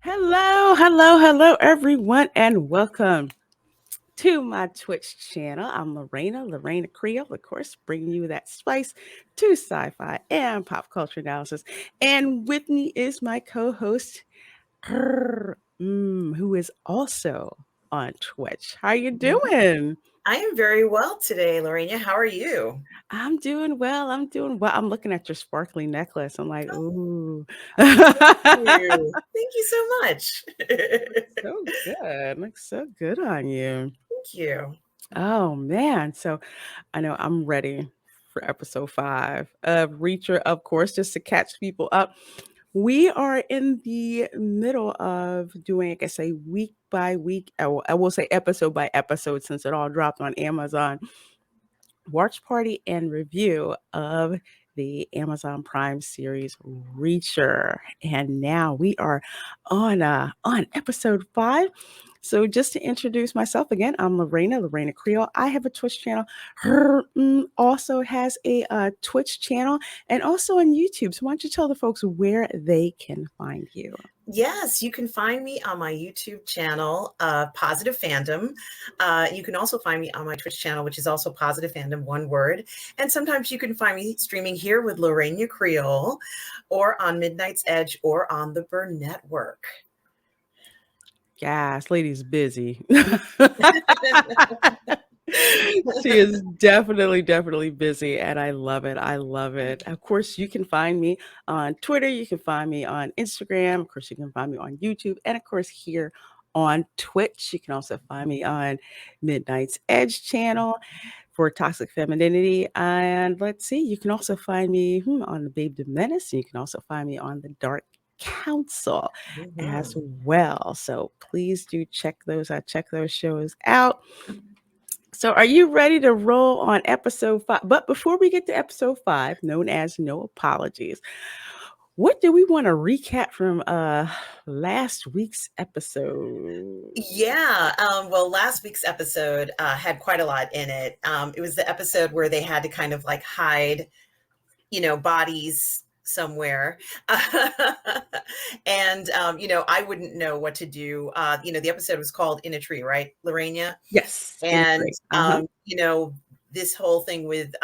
Hello, everyone, and welcome to my Twitch channel. I'm Reina Creole, of course, bringing you that spice to sci-fi and pop culture analysis. And with me is my co-host, who is also on Twitch. How you doing? I am very well today, Lorena. How are you? I'm doing well. I'm doing well. I'm looking at your sparkly necklace. I'm like, Oh, ooh. thank you. Thank you so much. So good. Looks so good on you. Thank you. Oh man. So I know I'm ready for episode 5 of Reacher, of course, just to catch people up. We are in the middle of doing, like I say, week by week. I will say episode by episode since it all dropped on Amazon. Watch party and review of the Amazon Prime series Reacher. And now we are on episode 5. So just to introduce myself again, I'm Lorena Creole. I have a Twitch channel. Her also has a Twitch channel and also on YouTube. So why don't you tell the folks where they can find you? Yes, you can find me on my YouTube channel, Positive Fandom. You can also find me on my Twitch channel, which is also Positive Fandom, one word. And sometimes you can find me streaming here with Reina Creole or on Midnight's Edge or on the Burn Network. Yes, lady's busy. She is definitely busy, and I love it. I love it. Of course, you can find me on Twitter. You can find me on Instagram. Of course, you can find me on YouTube, and of course, here on Twitch. You can also find me on Midnight's Edge channel for Toxic Femininity. And let's see, you can also find me on the Blvd Menace. You can also find me on the Dark Council as Mhm. well. So please do check those shows out. So are you ready to roll on episode 5? But before we get to episode 5, known as No Apologies, what do we want to recap from last week's episode? Yeah. Well, last week's episode had quite a lot in it. It was the episode where they had to kind of like hide, bodies somewhere. And, I wouldn't know what to do. The episode was called In a Tree, right, Lorena? Yes, in a And, tree. Uh-huh. this whole thing with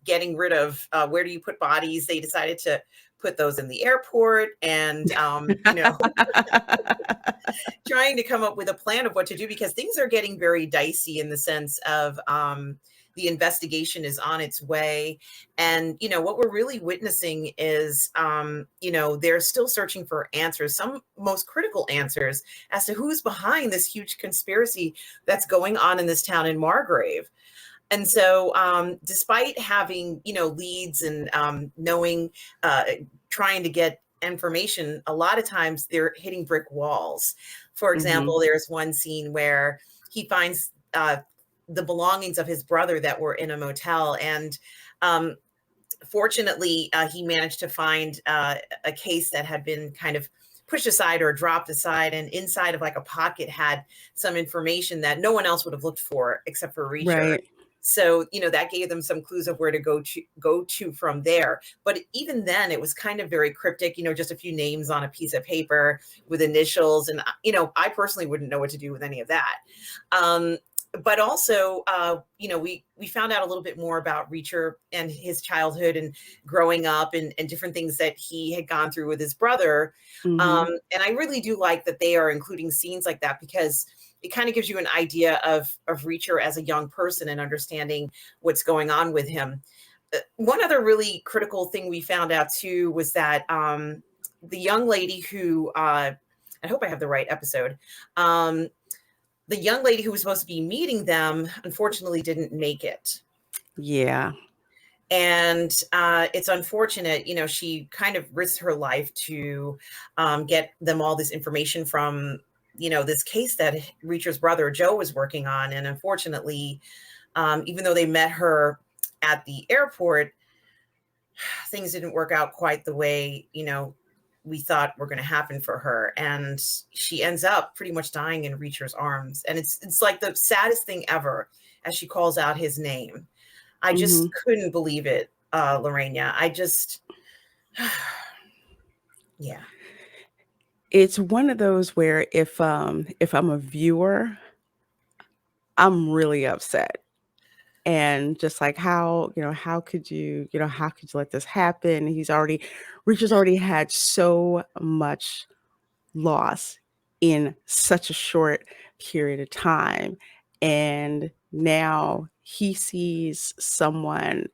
getting rid of where do you put bodies? They decided to put those in the airport and, trying to come up with a plan of what to do because things are getting very dicey in the sense of the investigation is on its way. And, what we're really witnessing is, they're still searching for answers, some most critical answers as to who's behind this huge conspiracy that's going on in this town in Margrave. And so, despite having, leads and knowing, trying to get information, a lot of times they're hitting brick walls. For Mhm. example, there's one scene where he finds the belongings of his brother that were in a motel. And um, fortunately, he managed to find a case that had been kind of pushed aside or dropped aside. And inside of like a pocket had some information that no one else would have looked for except for Reacher. Right. So, that gave them some clues of where to go to from there. But even then, it was kind of very cryptic, just a few names on a piece of paper with initials. And, I personally wouldn't know what to do with any of that. Um, but also, we found out a little bit more about Reacher and his childhood and growing up and different things that he had gone through with his brother. Mhm. And I really do like that they are including scenes like that because it kind of gives you an idea of Reacher as a young person and understanding what's going on with him. One other really critical thing we found out too was that the young lady who I hope I have the right episode. The young lady who was supposed to be meeting them unfortunately didn't make it. Yeah. And it's unfortunate, she kind of risked her life to get them all this information from, this case that Reacher's brother Joe was working on. And unfortunately, even though they met her at the airport, things didn't work out quite the way, we thought were going to happen for her. And she ends up pretty much dying in Reacher's arms. And it's like the saddest thing ever as she calls out his name. I just Mhm. couldn't believe it, Lorena. I just, yeah. It's one of those where if I'm a viewer, I'm really upset. And just like how could how could you let this happen? Richard's already had so much loss in such a short period of time. And now he sees someone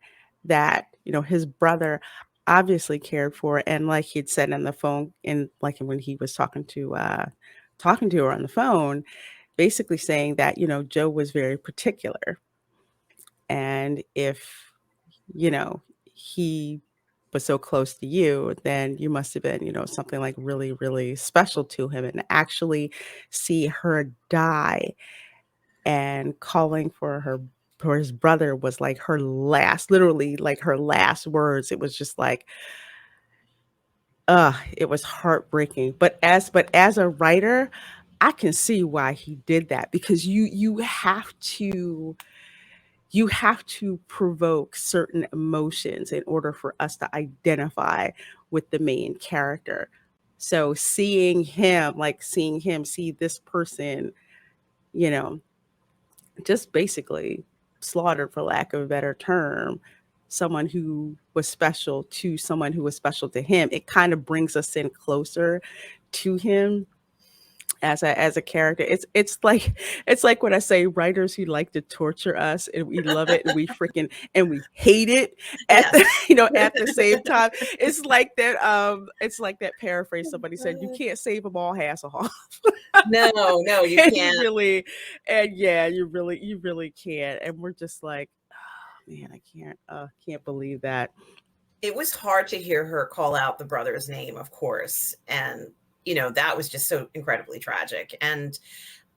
that, his brother obviously cared for. And like he'd said on the phone, and like when he was talking to her on the phone, basically saying that, Joe was very particular. And if, he was so close to you, then you must have been, something like really, really special to him. And actually see her die and calling for his brother was like her last, literally like her last words. It was just like, it was heartbreaking. But as a writer, I can see why he did that, because you have to provoke certain emotions in order for us to identify with the main character. So seeing him see this person, you know, just basically slaughtered, for lack of a better term, someone who was special to someone who was special to him, it kind of brings us in closer to him as a character. It's like what I say, writers who like to torture us, and we love it and we hate it at the Yes. at the same time. It's like that paraphrase somebody said, you can't save them all Hasselhoff. No, no, you And you can't. really and yeah, you really can't. And we're just like, oh man, I can't believe that. It was hard to hear her call out the brother's name, of course, and that was just so incredibly tragic. And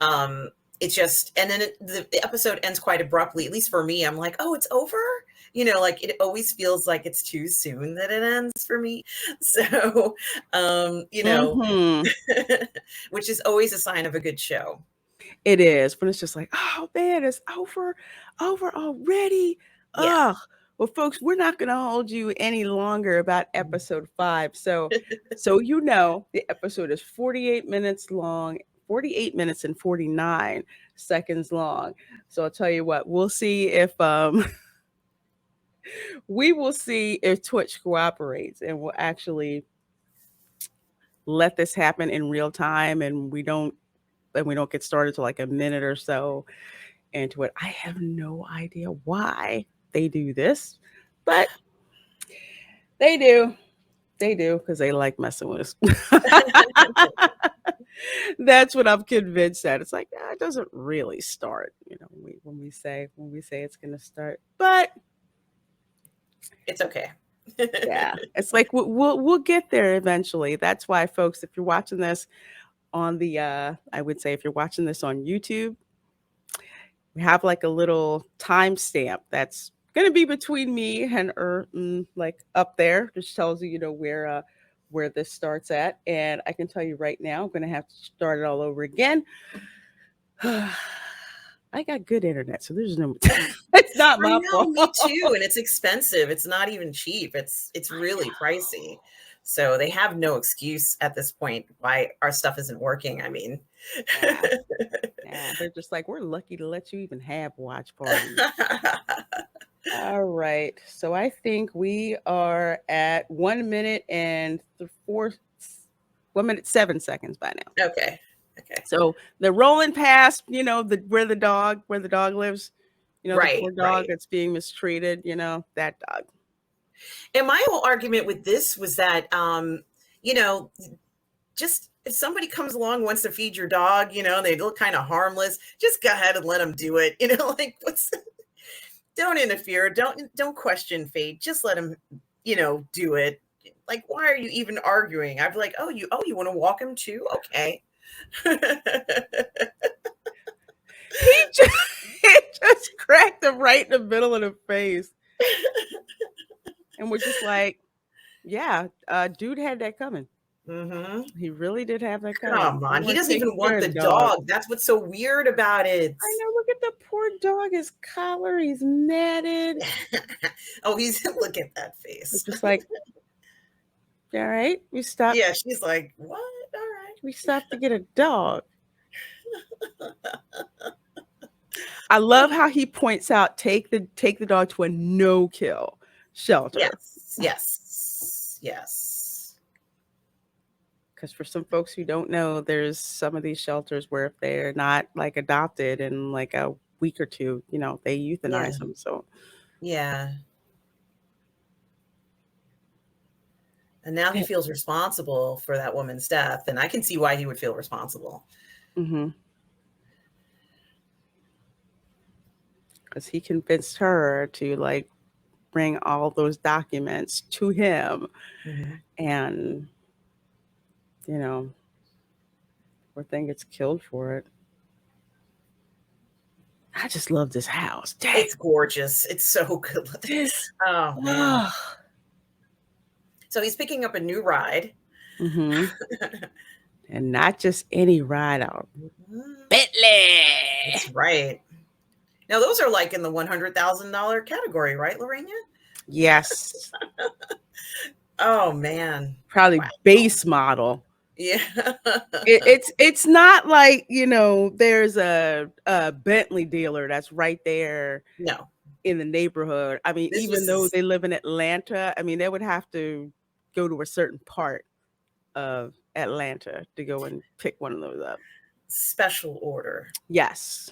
um it's just, and then the episode ends quite abruptly. At least for me, I'm like, oh, it's over. Like it always feels like it's too soon that it ends for me. So Mhm. which is always a sign of a good show. It is, when it's just like, "Oh, man, it's over already? Yeah. Ugh." Well, folks, we're not gonna hold you any longer about episode 5. So the episode is 48 minutes long, 48 minutes and 49 seconds long. So I'll tell you what, we'll see if, we will see if Twitch cooperates and will actually let this happen in real time, and we don't get started till, like, a minute or so into it. I have no idea why they do this, but they do. They do because they like messing with us. That's what I'm convinced that. It's like, it doesn't really start, when we say it's gonna start. But It's okay. yeah, it's like we'll get there eventually. That's why, folks, if you're watching this on the I would say if you're watching this on YouTube, we have like a little timestamp that's going to be between me and like up there. Just tells you, where this starts at. And I can tell you right now, I'm going to have to start it all over again. I got good internet, so there's no. It's not I my know, fault. me too, and it's expensive. It's not even cheap. It's I really pricey. So they have no excuse at this point why our stuff isn't working. I mean, Yeah, yeah. They're just like, we're lucky to let you even have watch parties. All right. So I think we are at 1 minute and 1 minute 7 seconds by now. okay. Okay. So they're rolling past, where the dog lives, the Right, poor dog right. that's being mistreated, that dog. And my whole argument with this was that you know, just if somebody comes along wants to feed your dog, they look kind of harmless, just go ahead and let them do it. Like what's don't interfere, don't question fate, just let them, do it. Like, why are you even arguing? I'd be like, oh, you want to walk him too? Okay. He just, he just cracked him right in the middle of the face. And we're just like, yeah, dude had that coming. Hmm. He really did have that coming. Come We on, he weren't doesn't taking even care want of the the dog. dog. That's what's so weird about it. I know, look at the poor dog, his collar, he's matted. Oh, he's look at that We're face. just like, all right, we stop. Yeah, she's like, what? All right. We still have to get a dog. I love how he points out take the dog to a no-kill shelter. Yes, yes, yes. Because for some folks who don't know, there's some of these shelters where if they're not like adopted in like a week or two, they Yeah, euthanize them. So, yeah. And now he yeah. feels responsible for that woman's death, and I can see why he would feel responsible. Mhm. Because he convinced her to like bring all those documents to him, Mhm. and you know, poor thing gets killed for it. I just love this house. Dang, It's gorgeous. It's so good. this. Oh, man. Oh. So he's picking up a new ride. Mm-hmm. And not just any ride out. Mhm. Bentley. That's right. Now, those are like in the $100,000 category, right, Lorena? Yes. Oh, man. Probably Wow. base model. Yeah. It's not like there's a Bentley dealer that's right there No, in the neighborhood. I mean, this even was though his they live in Atlanta, I mean they would have to go to a certain part of Atlanta to go and pick one of those up. special order. Yes,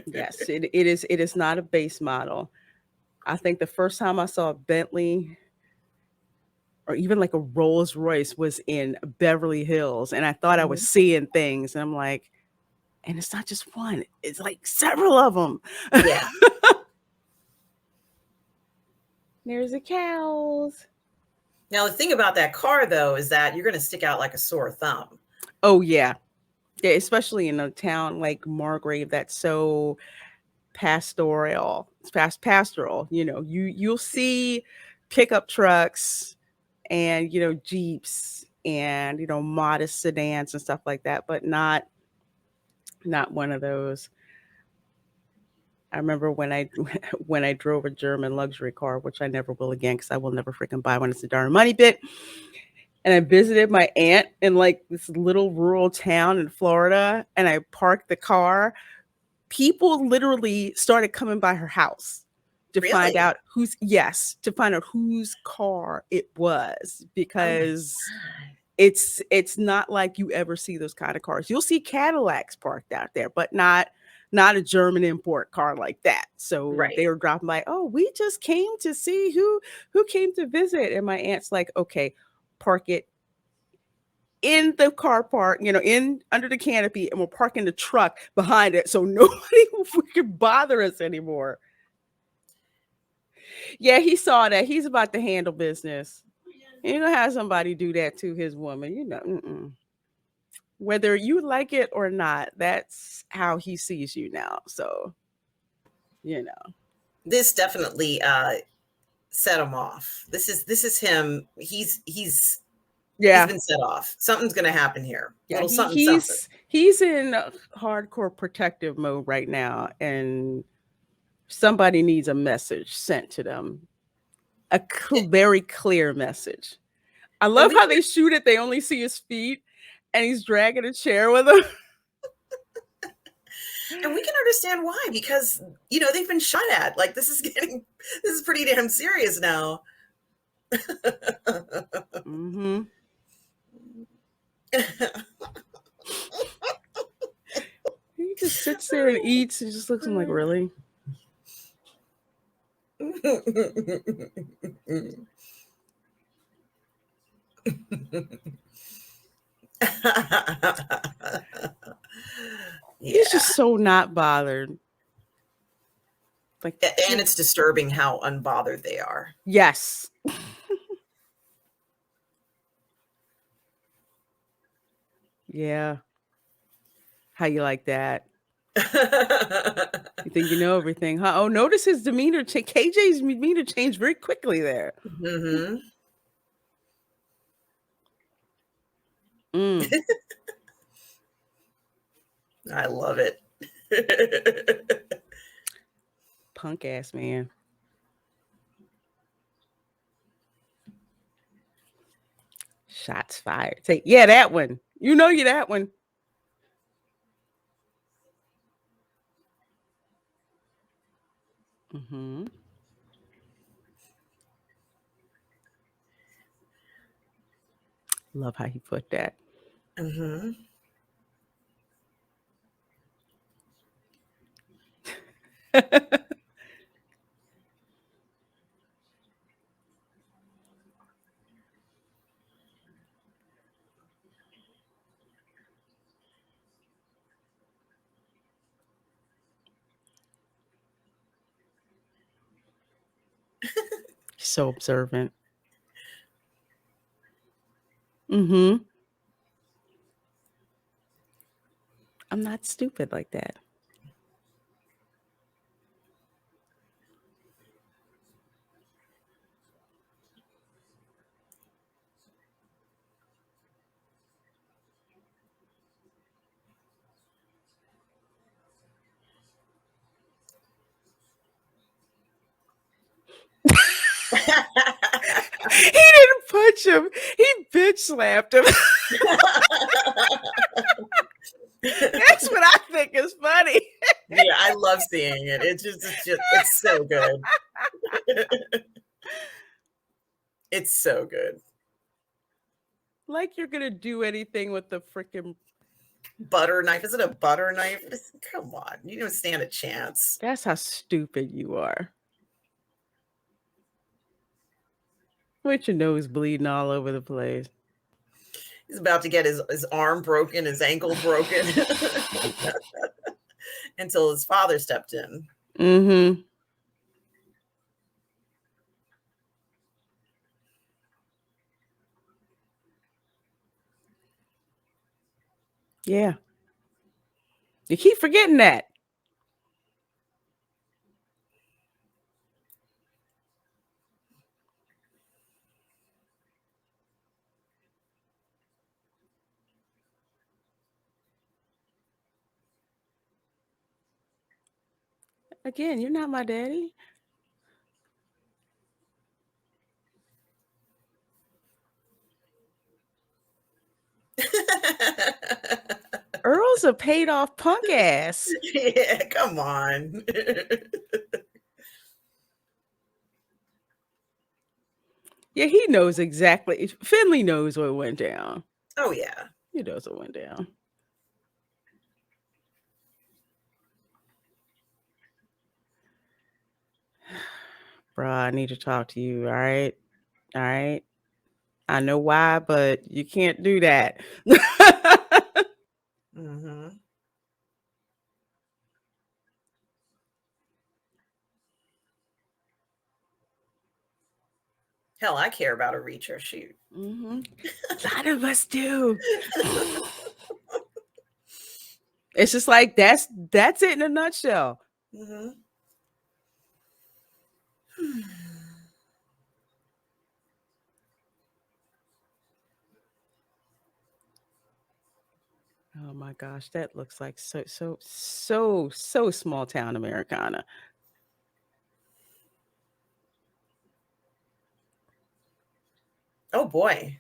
yes, it is not a base model. I think the first time I saw a Bentley or even like a Rolls Royce was in Beverly Hills, and I thought I was Mhm. seeing things, and I'm like, and it's not just one; it's like several of them. Yeah. There's the cows. Now, the thing about that car, though, is that you're going to stick out like a sore thumb. Oh yeah, yeah, especially in a town like Margrave that's so pastoral. It's pastoral. You'll see pickup trucks and Jeeps and modest sedans and stuff like that, but not one of those. I remember when I when I drove a German luxury car, which I never will again because I will never freaking buy one. It's a darn money pit. And I visited my aunt in like this little rural town in Florida, and I parked the car. People literally started coming by her house to find Really? out whose car it was, Oh my because God. it's not like you ever see those kind of cars. You'll see Cadillacs parked out there, but not a German import car like that. So Right. they were dropping by, "Oh, we just came to see who came to visit." And my aunt's like, "Okay, park it in the car park, in under the canopy, and we'll park in the truck behind it so nobody will freaking bother us anymore." Yeah, he saw that. He's about to handle business. He ain't gonna have somebody do that to his woman, mm-mm. Whether you like it or not, that's how he sees you now. So, you know. This definitely set him off. This is him. He's Yeah. been set off. Something's going to happen here. Yeah, Little he something something. he's in hardcore protective mode right now, and somebody needs a message sent to them. A very clear message. I And love we how can they shoot it. They only see his feet, and he's dragging a chair with him. and we can understand why, because they've been shot at. Like, this is pretty damn serious now. Mm-hmm. He just sits there and eats and just looks at him like, really? He's Yeah. just so not bothered. Like, And yeah. it's disturbing how unbothered they are. Yes. Yeah. How you like that? You think you know everything, huh? Oh, notice his demeanor. KJ's demeanor changed very quickly there. Hmm. Mm, I love it. punk ass man. Shots fired. Say, yeah, that one. You know you that one. Mm-hmm. Love how he put that. Hmm. So observant. Mm-hmm. I'm not stupid like that. He didn't punch him. He bitch slapped him. That's what I think is funny. Yeah, I love seeing it. It's so good. It's so good. Like you're gonna do anything with the freaking. Butter knife. Is it a butter knife? Come on. You don't stand a chance. That's how stupid you are. With your nose bleeding all over the place. He's about to get his arm broken, his ankle broken until his father stepped in. Mm-hmm. Yeah. You keep forgetting that. Again, you're not my daddy. Earl's a paid off punk ass. Yeah, come on. Yeah, he knows exactly. Finley knows what went down. Oh yeah. He knows what went down. Bruh, I need to talk to you. All right. All right. I know why, but you can't do that. Hmm. Hell, I care about a reacher. Shoot. Mm-hmm. A lot of us do. It's just like that's it in a nutshell. Hmm. Oh my gosh, that looks like so small town Americana. Oh boy.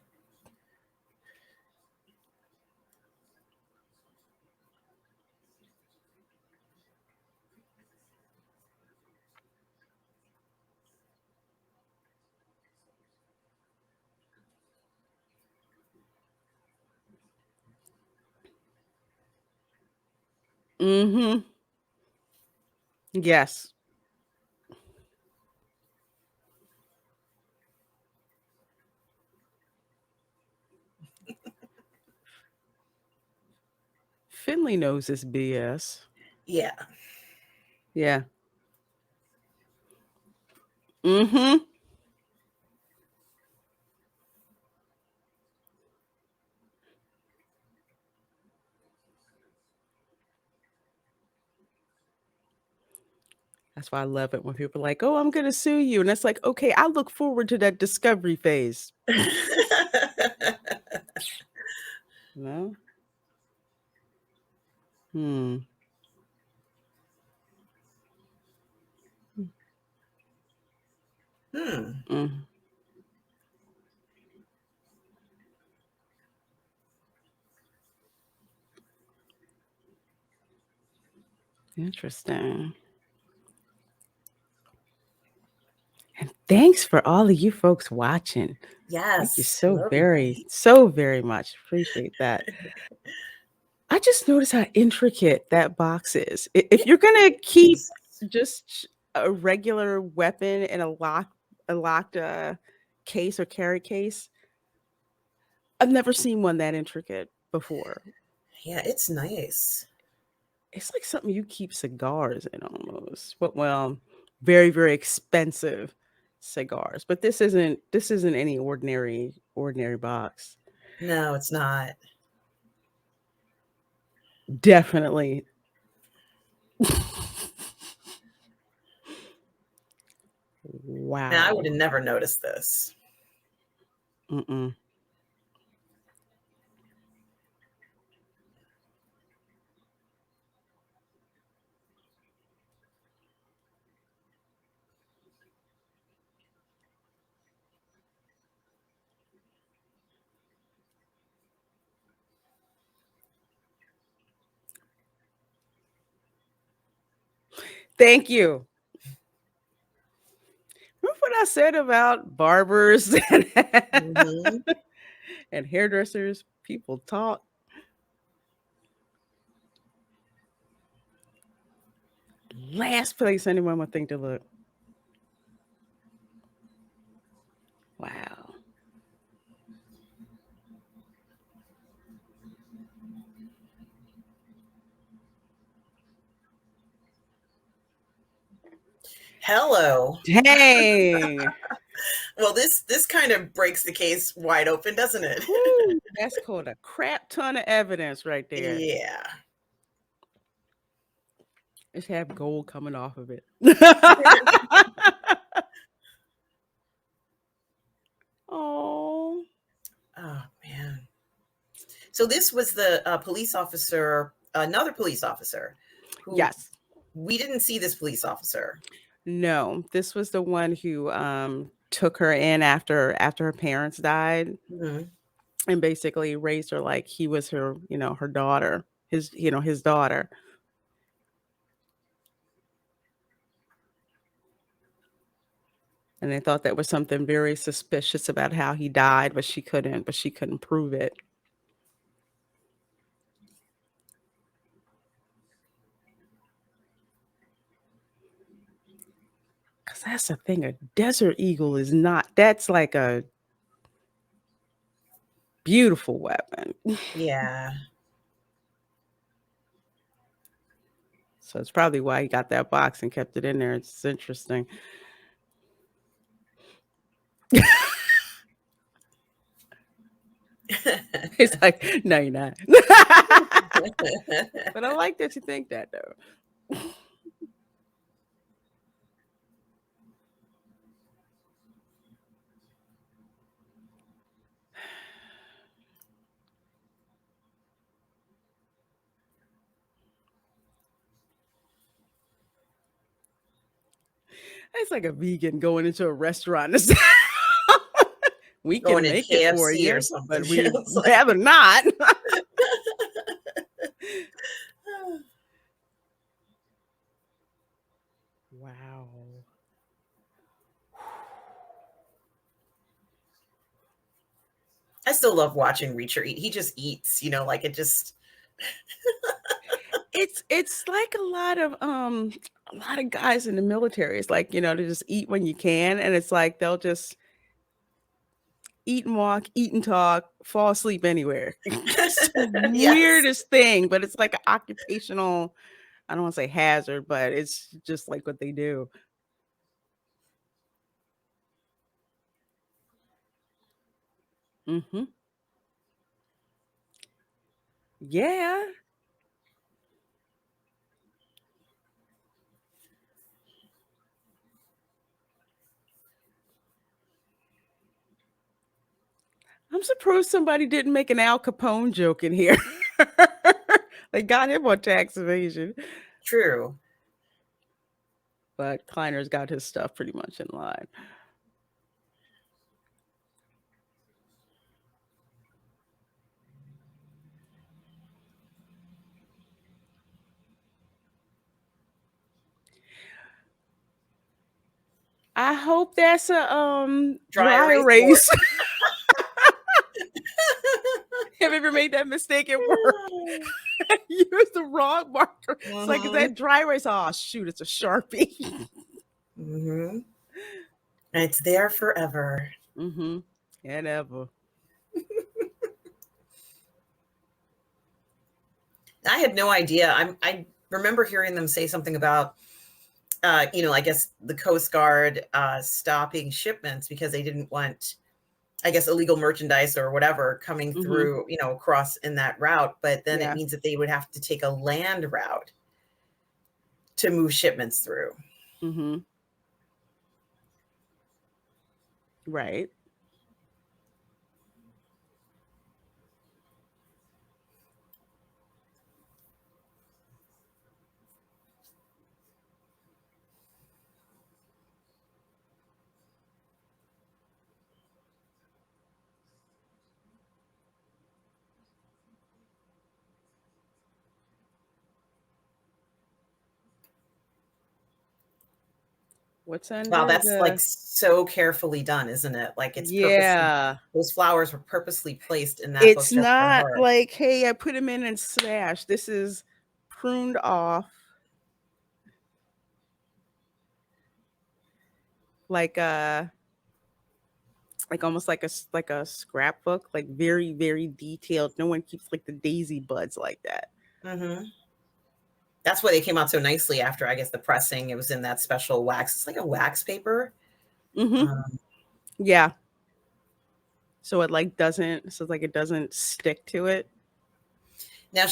Mm-hmm. Yes. Finley knows this BS. Yeah. Yeah. Mm-hmm. That's why I love it when people are like, "Oh, I'm gonna sue you," and it's like, okay, I look forward to that discovery phase. No. Hmm. Hmm. Mm. Interesting. And thanks for all of you folks watching. Thank you Yes, so hello very, everybody. so very much. Appreciate that. I just noticed how intricate that box is. If It you're gonna keep is. just a regular weapon in a locked case or carry case, I've never seen one that intricate before. Yeah, it's nice. It's like something you keep cigars in almost. But well, very, very expensive cigars. But this isn't any ordinary box. No, it's not. Definitely. Now I would Wow. have never noticed this. Mm-mm. Thank you. Remember what I said about barbers Hmm. and hairdressers? People talk. Last place anyone would think to look. Wow. Hello. Dang. Well, this kind of breaks the case wide open, doesn't it? Woo, that's called a crap ton of evidence right there. Yeah. Just have gold coming off of it. Oh. Oh man. So this was the police officer, another police officer, who Yes. we didn't see this police officer. No, this was the one who took her in after her parents died Mhm. and basically raised her like he was her, her daughter, his daughter. And they thought that was something very suspicious about how he died, but she couldn't prove it. Cause that's the thing, a desert eagle is not. That's like a beautiful weapon. Yeah. So it's probably why he got that box and kept it in there. It's interesting. It's like, no, you're not. But I like that you think that though. It's like a vegan going into a restaurant and say, we Going can in make it for KFC or you, something. but we'd It's like, rather not. Wow. I still love watching Reacher eat. He just eats, like it just. It's like a lot of guys in the military. It's like, to just eat when you can. And it's like they'll just eat and walk, eat and talk, fall asleep anywhere. It's the Yes. weirdest thing, but it's like an occupational, I don't want to say hazard, but it's just like what they do. Hmm. Yeah. I'm surprised somebody didn't make an Al Capone joke in here. They got him on tax evasion, True. but Kleiner's got his stuff pretty much in line. I hope that's a Dry dry erase board. erase. Have you ever made that mistake at work? Use the wrong marker. It's like, is Mm-hmm. that dry erase? Oh shoot, it's a Sharpie. Mm-hmm. And it's there forever. Mm-hmm. And ever. I had no idea. I remember hearing them say something about, I guess the Coast Guard stopping shipments because they didn't want, I guess, illegal merchandise or whatever coming Mm-hmm. through, across in that route. But then it Yeah. means that they would have to take a land route to move shipments through. Mm-hmm. Right. What's Wow, under that's like the so carefully done, isn't it? Like it's purposely, Yeah. those flowers were purposely placed in that book It's just for not her. like, hey, I put them in and smashed. This is pruned off like almost like a scrapbook, like very, very detailed. No one keeps like the daisy buds like that. Hmm. That's why they came out so nicely after, I guess, the pressing. It was in that special wax. It's like a wax paper. Mm-hmm. Um, Yeah. So it like doesn't so like it doesn't stick to it. Now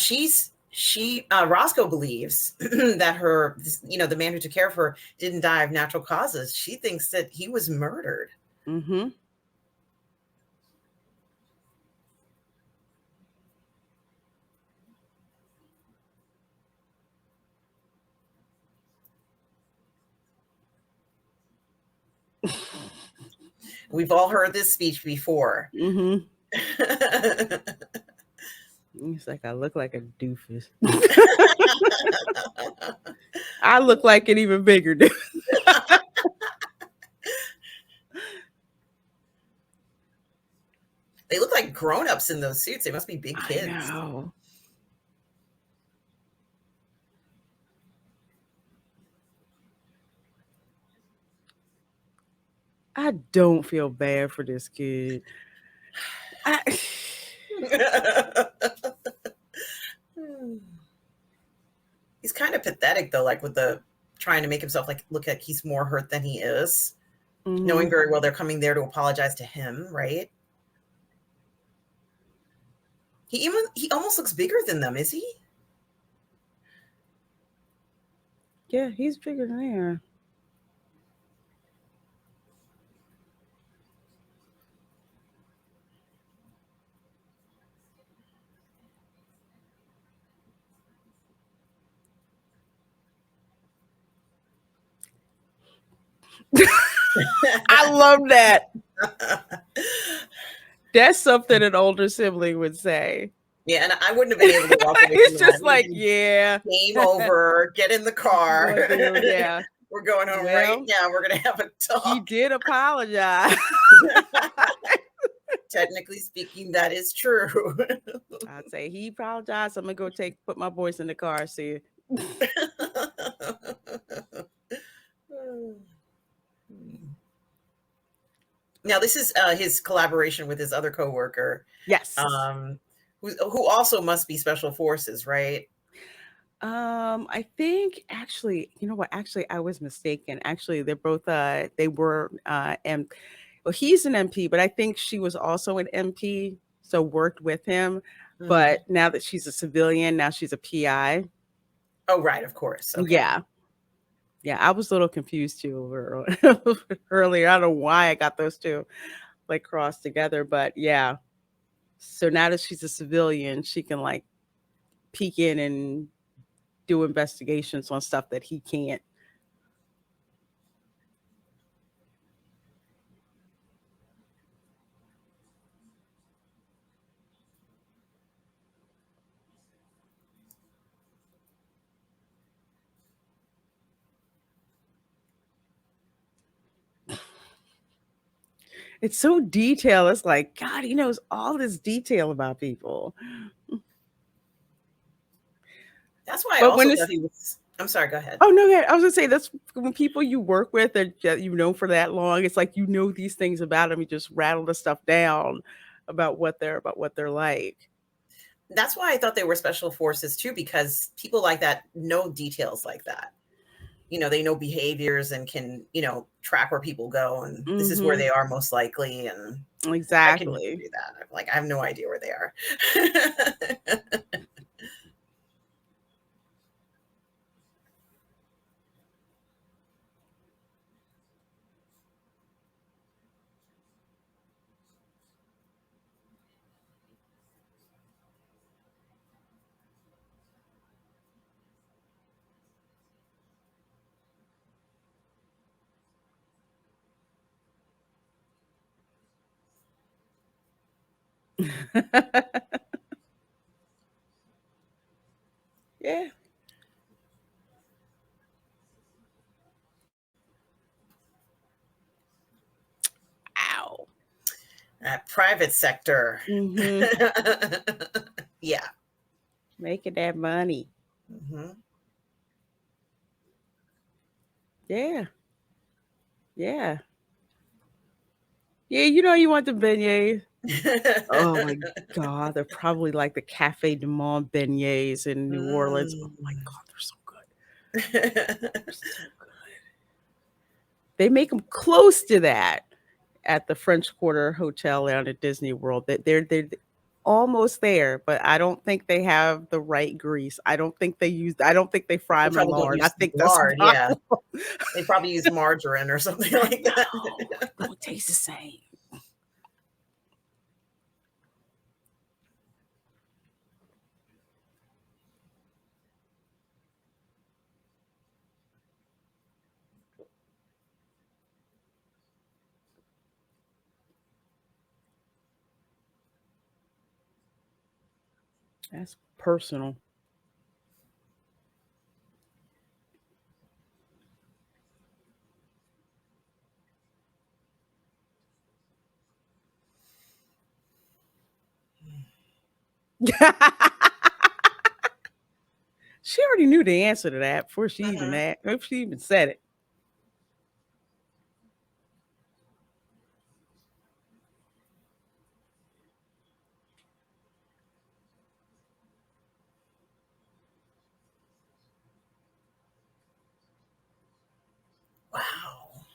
Roscoe believes that the man who took care of her didn't die of natural causes. She thinks that he was murdered. Mm-hmm. We've all heard this speech before. Mm-hmm. It's like I look like a doofus. I look like an even bigger doofus. They look like grown-ups in those suits. They must be big I kids. know. I don't feel bad for this kid. I He's kind of pathetic though, like with the trying to make himself like look like he's more hurt than he is, knowing Mhm. very well they're coming there to apologize to him, right? He almost looks bigger than them, is he? Yeah, he's bigger than they are. I love that. That's something an older sibling would say. Yeah, and I wouldn't have been able to walk away from It's that. just It would have like, been yeah. game over, get in the car. Gonna do, yeah. We're going home right Well, now. We're gonna have a he talk. did apologize. Technically speaking, that is true. I'd say he apologized. I'm gonna go put my boys in the car. See you. Now, this is his collaboration with his other coworker, Yes. who also must be special forces, right? I think actually, you know what? Actually, I was mistaken. Actually, they're both they were well, he's an MP, but I think she was also an MP, so worked with him. Mhm. But now that she's a civilian, now she's a PI. Oh, right, of course. Okay. Yeah. Yeah, I was a little confused too earlier. I don't know why I got those two like crossed together, but yeah. So now that she's a civilian, she can like peek in and do investigations on stuff that he can't. It's so detailed. It's like, God, he knows all this detail about people. That's why I But when also thought it's he was. I'm sorry. Go ahead. oh no, yeah, I was gonna say that's when people you work with that you know for that long, it's like you know these things about them. You just rattle the stuff down about what they're like. That's why I thought they were special forces too, because people like that know details like that. They know behaviors and can, track where people go, and this is where Mm-hmm. they are most likely. And I can never Exactly. do that. I'm like, I have no idea where they are. Yeah. Ow. Private sector. Mm-hmm. Yeah. Making that money. Hmm. Yeah. Yeah. Yeah, you want the beignets. Oh my God, they're probably like the Cafe du Monde beignets in New Orleans. Oh my Mm. God, they're so good. They're so good. They make them close to that at the French Quarter Hotel down at Disney World. That they're almost there, but I don't think they have the right grease. I don't think they fry They them in probably don't lard. I use think that's the lard. Yeah. problem. They probably use margarine or something I like that. know. It don't taste the same. That's personal. She already knew the answer to that before Mhm. before she even said it. Wow.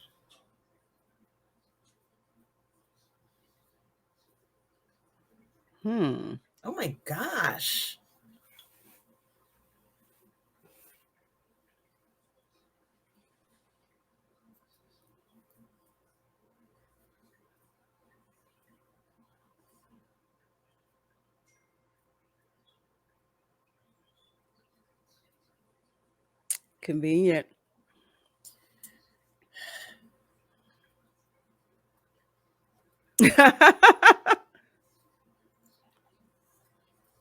Hmm. Oh my gosh. Convenient.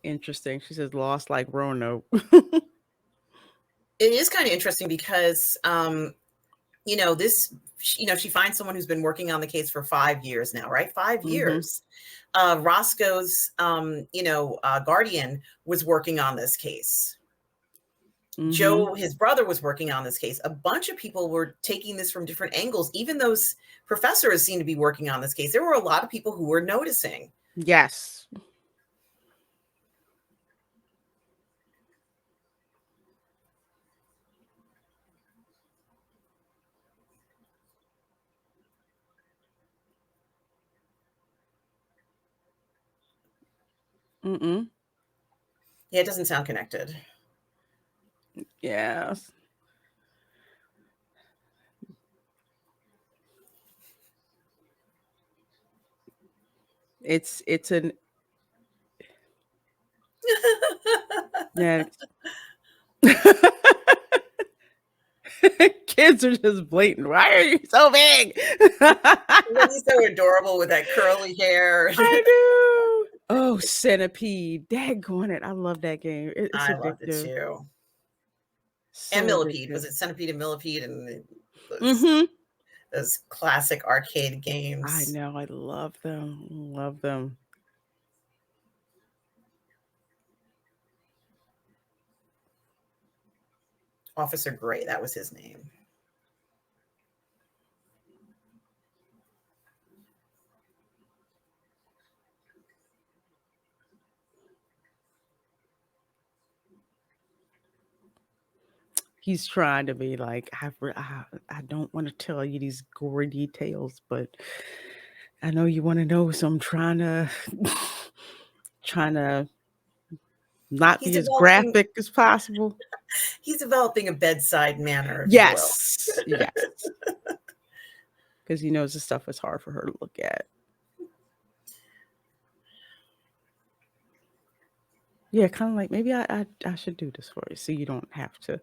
Interesting. She says lost like Roanoke. It is kind of interesting because this, she finds someone who's been working on the case for 5 years now, right? Five Hmm. years. Roscoe's, guardian was working on this case. Hmm. Joe, his brother, was working on this case. A bunch of people were taking this from different angles. Even those professors seem to be working on this case. There were a lot of people who were noticing. Yes. Mm-mm. Yeah, it doesn't sound connected. Yes. It's an yeah. Kids are just blatant. Why are you so big? When he's so adorable with that curly hair. I do. Oh, Centipede. Daggone it. I love that game. It's I loved it addictive. too. And So Millipede. Was addictive. it Centipede and Millipede? And it was Mm-hmm. those classic arcade I games. know, I love them, love them. Officer Gray, that was his name. He's trying to be like, I don't want to tell you these gory details, but I know you want to know, so I'm trying to trying to not He's be as developing graphic as possible. he's developing a bedside manner, if you will. Yes, yes, because he knows the stuff is hard for her to look at. Yeah, kind of like maybe I should do this for you, so you don't have to.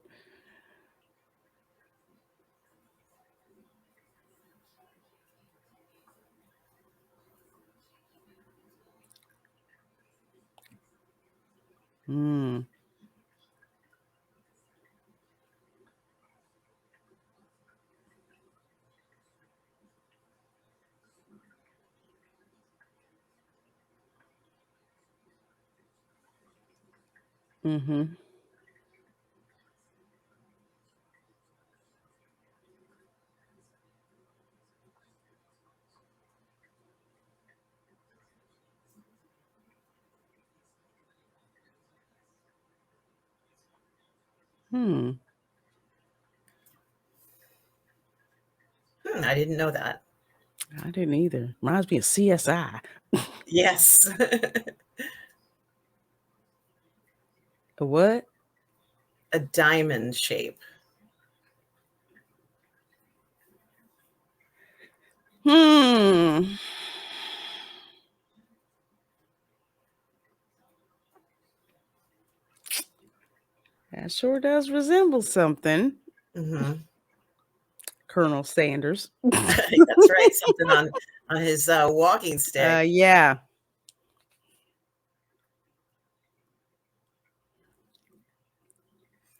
Mm, mm-hmm. Hmm. I didn't know that. I didn't either. Reminds me of CSI. Yes. A what? A diamond shape. Hmm. That sure does resemble something. Hmm. Colonel Sanders. That's right. Something on his walking stick. Yeah.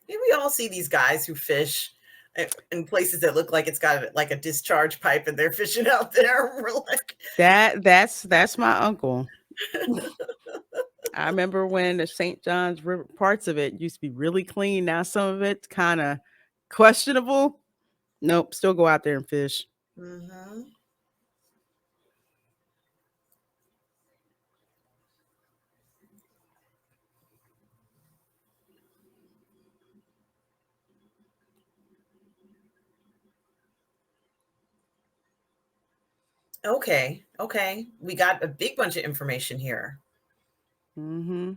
Maybe we all see these guys who fish in places that look like it's got like a discharge pipe, and they're fishing out there. We're like, That's my uncle. I remember when the St. John's River parts of it used to be really clean. Now some of it's kind of questionable. Nope, still go out there and fish. hmm. Okay, okay. We got a big bunch of information here. Mm-hmm.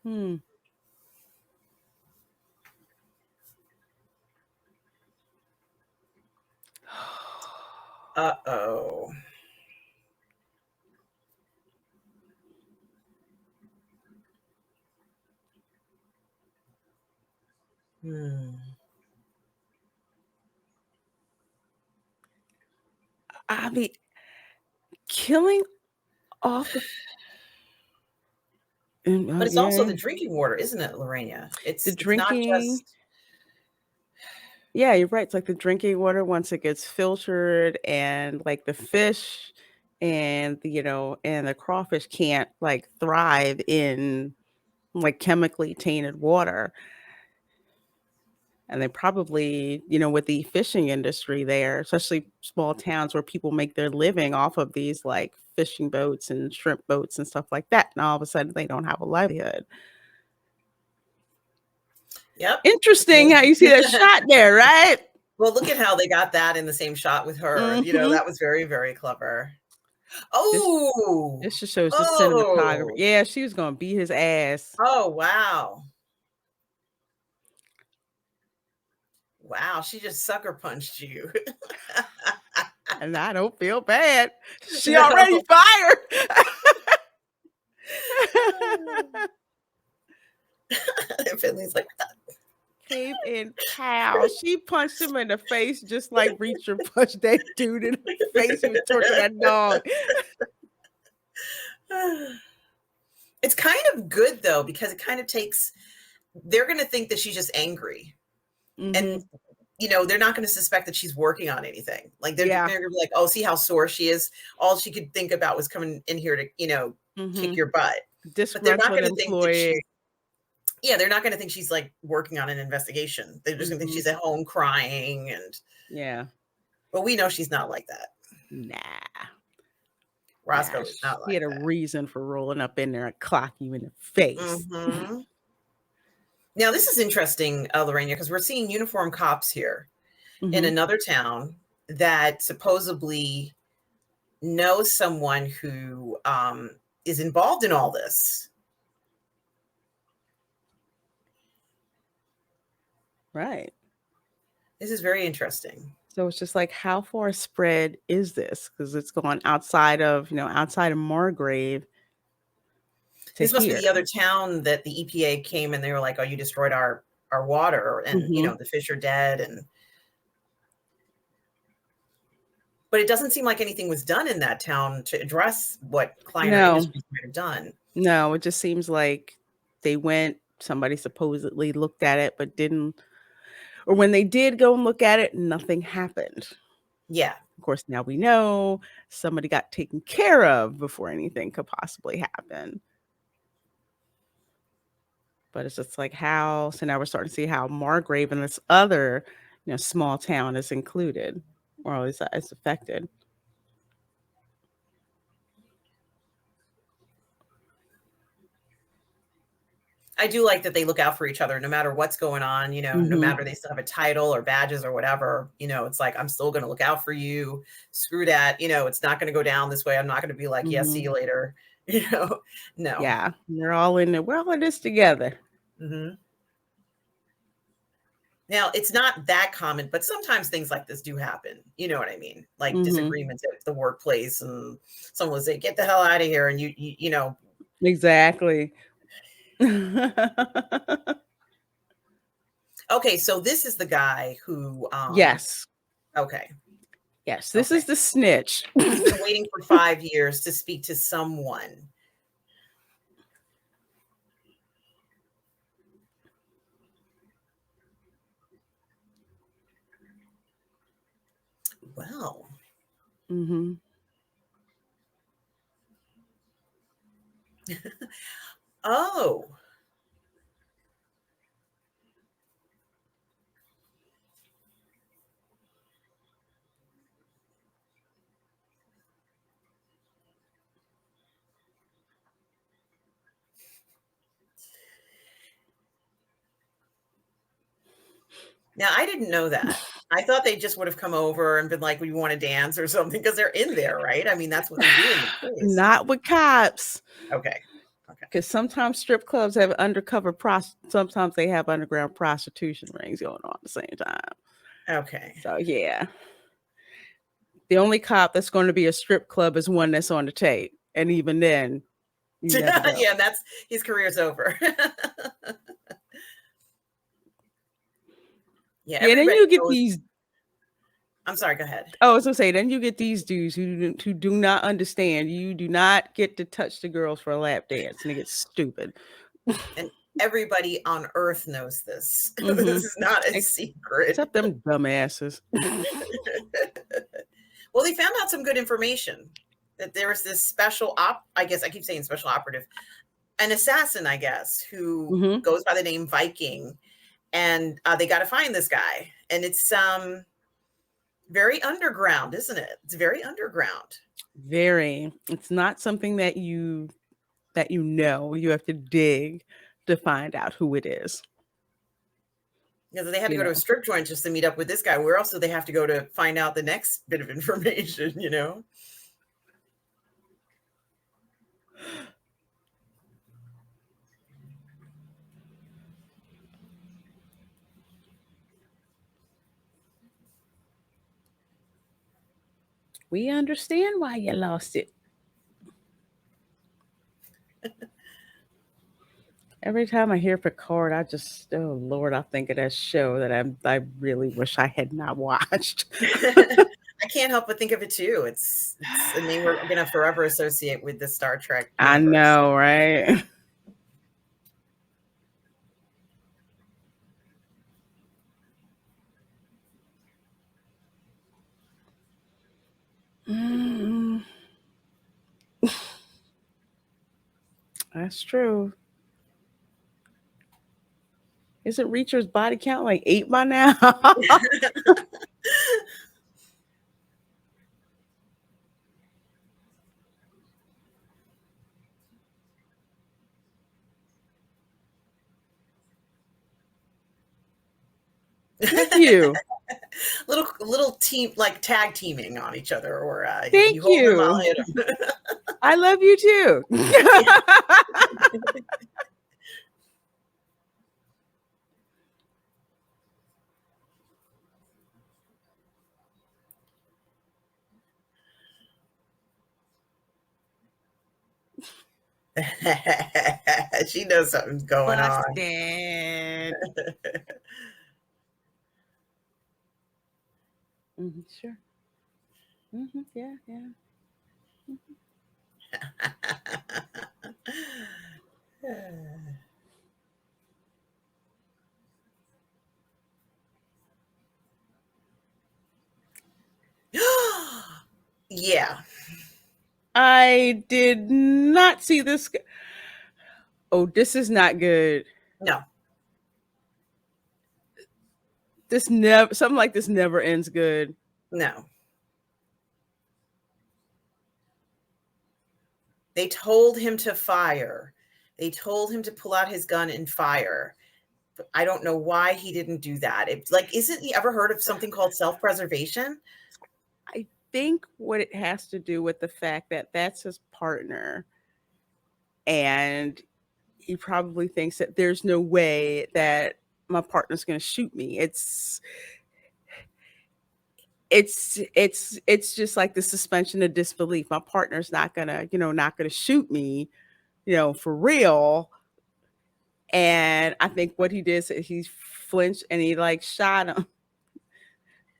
Hmm. Uh-oh. Hmm. I mean, killing off the But it's also yeah, the drinking water, isn't it, Lorena? the It's not drinking. just Yeah, you're right. It's like the drinking water once it gets filtered, and like the fish and and the crawfish can't like thrive in like chemically tainted water. And they probably, with the fishing industry there, especially small towns where people make their living off of these like fishing boats and shrimp boats and stuff like that. And all of a sudden they don't have a livelihood. yep. Interesting Well, how you see that shot there, right? well, look at how they got that in the same shot with her. Hmm. That was very, very clever. This Oh, this just shows the cinematography. oh, Yeah, she was gonna beat his ass. oh, wow. Wow, she just sucker punched you. And I don't feel bad. She already fired. Finley's like, Came in pow. She punched him in the face just like Reacher punched that dude in the face. He was torturing that dog. it's kind of good though, because it kind of takes, they're going to think that she's just angry. And, Mhm. they're not going to suspect that she's working on anything. Like they're Yeah. going to be like, oh, see how sore she is. All she could think about was coming in here to, kick Mhm. your butt. But they're not Disgruntled going to think that employee. she's, yeah, they're not going to think she's like working on an investigation. They're just going to think Mhm. she's at home crying. Yeah. But we know she's not like that. Nah. Nah. Roscoe is not She like had a that. reason for rolling up in there and clock you in the face. Hmm. Now, this is interesting, Lorena, because we're seeing uniform cops here in Mhm. another town that supposedly knows someone who is involved in all this. Right. This is very interesting. So it's just like, how far spread is this? Because it's gone outside of, outside of Margrave to This must be here. the other town that the EPA came and they were like, "Oh, you destroyed our water, and Mhm. the fish are dead." And but it doesn't seem like anything was done in that town to address what Kleiner No, Industries might have done. no, it just seems like they went, somebody supposedly looked at it, but didn't, or when they did go and look at it, nothing happened. Yeah, Of course, now we know somebody got taken care of before anything could possibly happen. But it's just like how, so now we're starting to see how Margrave and this other, small town is included, or at least it's affected. I do like that they look out for each other no matter what's going on. No Mhm. matter they still have a title or badges or whatever. It's like I'm still going to look out for you. Screw that. It's not going to go down this way. I'm not going to be like, yeah, see Mhm. you later. You know, no. Yeah, they're all in there. We're all in this together. Hmm. Now, it's not that common, but sometimes things like this do happen. You know what I mean? Like Mhm. disagreements at the workplace, and someone will say, "Get the hell out of here," and you. Exactly. Okay, so this is the guy who. Yes. Okay, Yes, this okay. is the snitch. He's been waiting for 5 years to speak to someone. Well, Mhm. oh, now I didn't know that. I thought they just would have come over and been like, "We want to dance" or something because they're in there, right? I mean, that's what they do in the place. Not with cops, Okay, okay, because sometimes strip clubs have undercover sometimes they have underground prostitution rings going on at the same time. okay. So, yeah. The only cop that's gonna be a strip club is one that's on the tape, and even then, you never know. Yeah, and that's his career's over. Yeah, Yeah, then everybody you get knows. these I'm sorry, go ahead. oh, I was gonna say, then you get these dudes who do not understand. You do not get to touch the girls for a lap dance, and they get stupid. And everybody on earth knows this. This Mhm. is not a Ex secret. Except them dumbasses. Well, they found out some good information that there was this special I guess I keep saying special operative, an assassin, I guess, who Mhm. goes by the name Viking, and they got to find this guy, and it's very underground, isn't it? It's very underground. Very. It's not something that you have to dig to find out who it is, Because they had to you go to a know? strip joint just to meet up with this guy. Where else do they have to go to find out the next bit of information? We understand why you lost it. Every time I hear Picard, I just, oh Lord, I think of that show that I really wish I had not watched. I can't help but think of it too. It's a name we're gonna forever associate with the Star Trek I universe. know, right? Mm, that's true. Isn't Reacher's body count like 8 by now? Thank you. Little team like tag teaming on each other, or Thank you hold them, I'll you. hit them. I love you too. Yeah. She knows something's going on. Busted. Sure. Yeah, yeah. Yeah, I did not see this. Oh, this is not good. no, This never, something like this never ends good. no. They told him to fire. They told him to pull out his gun and fire. But I don't know why he didn't do that. It's like, isn't he ever heard of something called self-preservation? I think what it has to do with the fact that that's his partner, and he probably thinks that there's no way that my partner's going to shoot me. It's just like the suspension of disbelief. My partner's not gonna, not gonna shoot me, for real. And I think what he did is he flinched and he like shot him.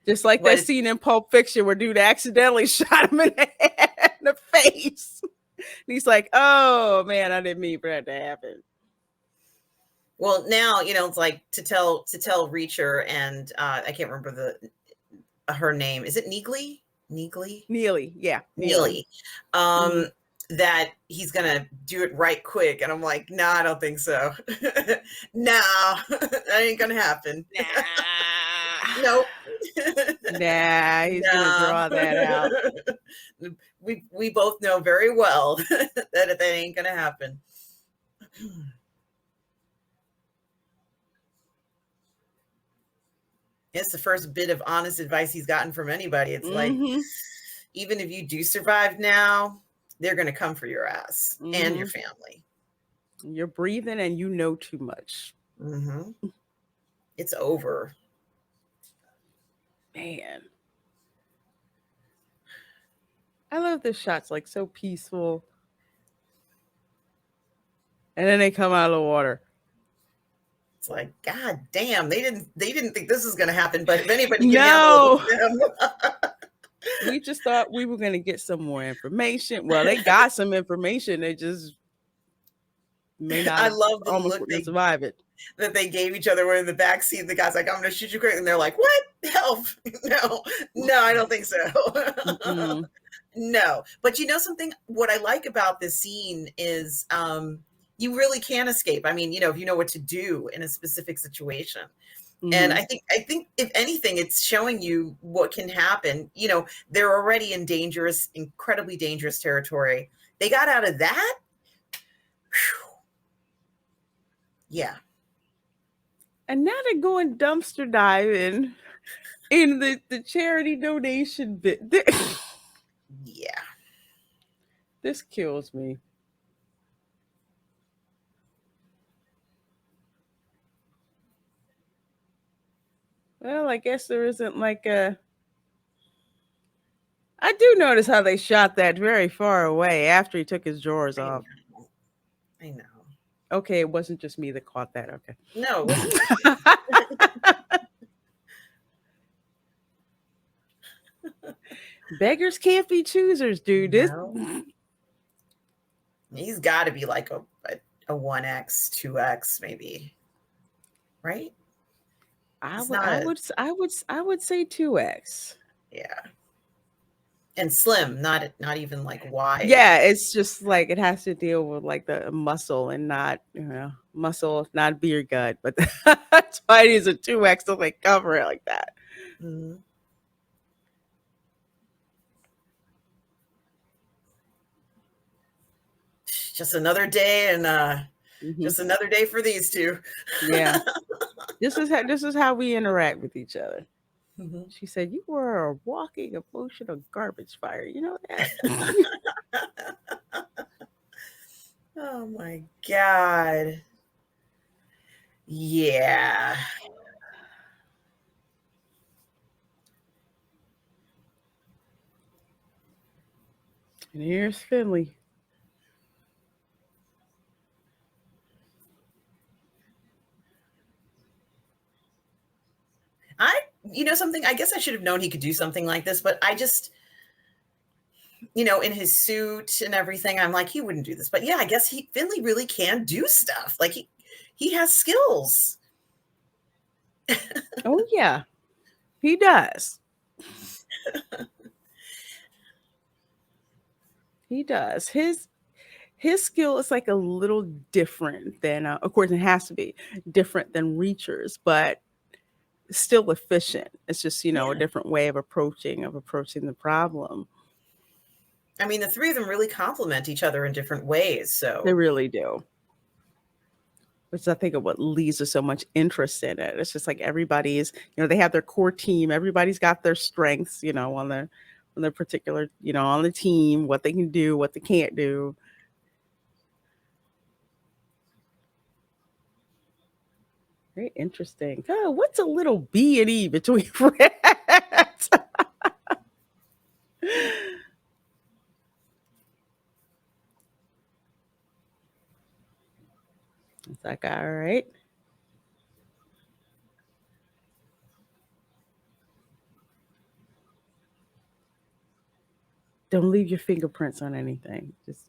Just like What that is scene in Pulp Fiction where dude accidentally shot him in the head, in the face. And he's like, "Oh man, I didn't mean for that to happen." well now, it's like to tell Reacher and I can't remember the her name. Is it Neagley? Neagley? Neely, yeah, Neely. Neely. Mm-hmm. That he's gonna do it right quick. And I'm like, no, I don't think so. No, that ain't gonna happen. Nah, Nope. nah, he's gonna No. draw that out. We both know very well that ain't gonna happen. It's the first bit of honest advice he's gotten from anybody. It's like, Mm-hmm. even if you do survive now, they're gonna come for your ass and your Mm-hmm. family. You're breathing and you know too much. Hmm. It's over. Man, I love this shot's like so peaceful. And then they come out of the water. It's like, God damn, they didn't think this was gonna happen, but if anybody can handle it, No, it's them. we just thought we were going to get some more information. Well, they got some information. They just may not I have love the almost look were going to survive it. that they gave each other. We're in the back seat. The guy's like, "I'm gonna shoot you quick," and they're like, "What? Help! No, no, I don't think so." Mm-mm. No, but you know something? What I like about this scene is you really can escape. I mean, if you know what to do in a specific situation. And Mm-hmm. I think if anything, it's showing you what can happen. They're already in incredibly dangerous territory. They got out of that. Whew, yeah. And now they're going dumpster diving in the charity donation bit. Yeah. This kills me. Well, I guess there isn't like a. I do notice how they shot that very far away after he took his drawers I off. know. I know. Okay, it wasn't just me that caught that. Okay. No, it wasn't just you. Beggars can't be choosers, dude. This No. He's got to be like a 1X, 2X, maybe. Right? I He's would not I a, would I would say 2x. yeah. And slim, not even like wide. Yeah, it's just like it has to deal with like the muscle and not, muscle, not beer gut, but that's why it is a 2x to like cover it like that. Mhm. Just another day, and Hmm. just another day for these two. Yeah. This is how we interact with each other. Mhm. She said, "You were a walking emotional garbage fire." You know that? Oh my God. Yeah. And here's Finley. I, something, I guess I should have known he could do something like this, but I just, in his suit and everything, I'm like, he wouldn't do this. But yeah, I guess Finley really can do stuff. Like he has skills. Oh yeah, he does. He does. His skill is like a little different than, of course, it has to be different than Reacher's, but still efficient. It's just, a Yeah. different way of approaching the problem. I mean, the three of them really complement each other in different ways. They So, really do. Which is, I think, of what leads to so much interest in it. It's just like everybody's, they have their core team. Everybody's got their strengths, on their particular, on the team, what they can do, what they can't do. Very interesting. Oh, what's a little B and E between friends? It's like, all right, don't leave your fingerprints on anything. Just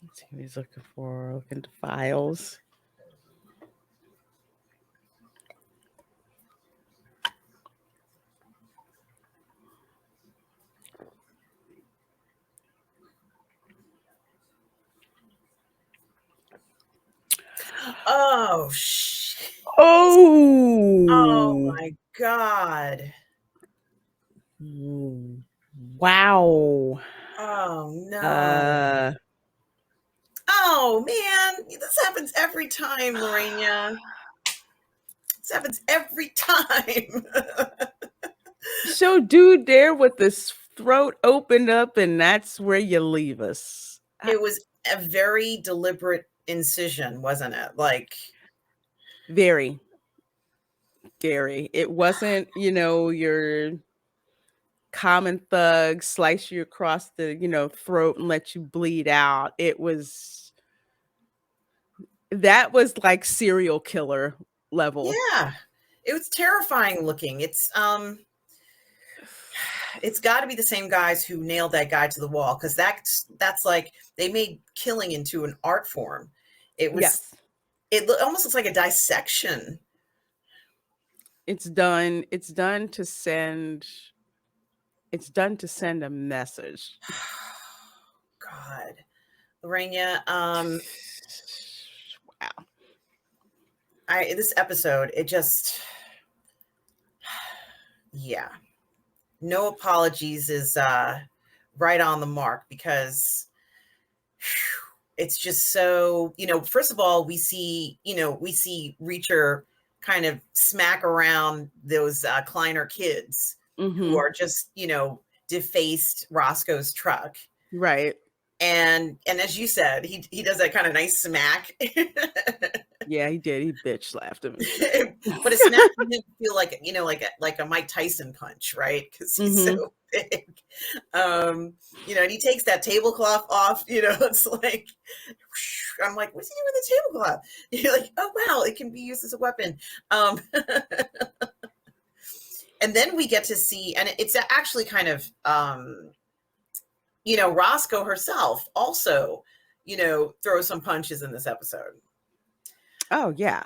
let's see what he's looking for. Look into files. oh shit. Oh Oh, my God. wow. Oh no. Uh, Oh man, this happens every time, Lorena. This happens every time. so dude there with his throat opened up, and that's where you leave us. It was a very deliberate incision, wasn't it? Like, Very, very. It wasn't, your common thug slice you across the, throat and let you bleed out. That was like serial killer level. yeah, it was terrifying looking. It's got to be the same guys who nailed that guy to the wall, because that's like they made killing into an art form. It was Yes. almost looks like a dissection. It's done to send a message. God, Lorena, Wow. I this episode, it just, yeah, no apologies is right on the mark, because it's just so, first of all, we see Reacher kind of smack around those Kleiner kids who Mhm. are just, defaced Roscoe's truck. Right. And as you said, he does that kind of nice smack. Yeah, he did. He bitch slapped him. But a smack didn't feel like, like a Mike Tyson punch, right? Because he's Mhm. so big. And he takes that tablecloth off, it's like, I'm like, what's he doing with the tablecloth? You're like, oh wow, it can be used as a weapon. Um, and then we get to see, and it's actually kind of, Roscoe herself also, throws some punches in this episode. Oh, yeah.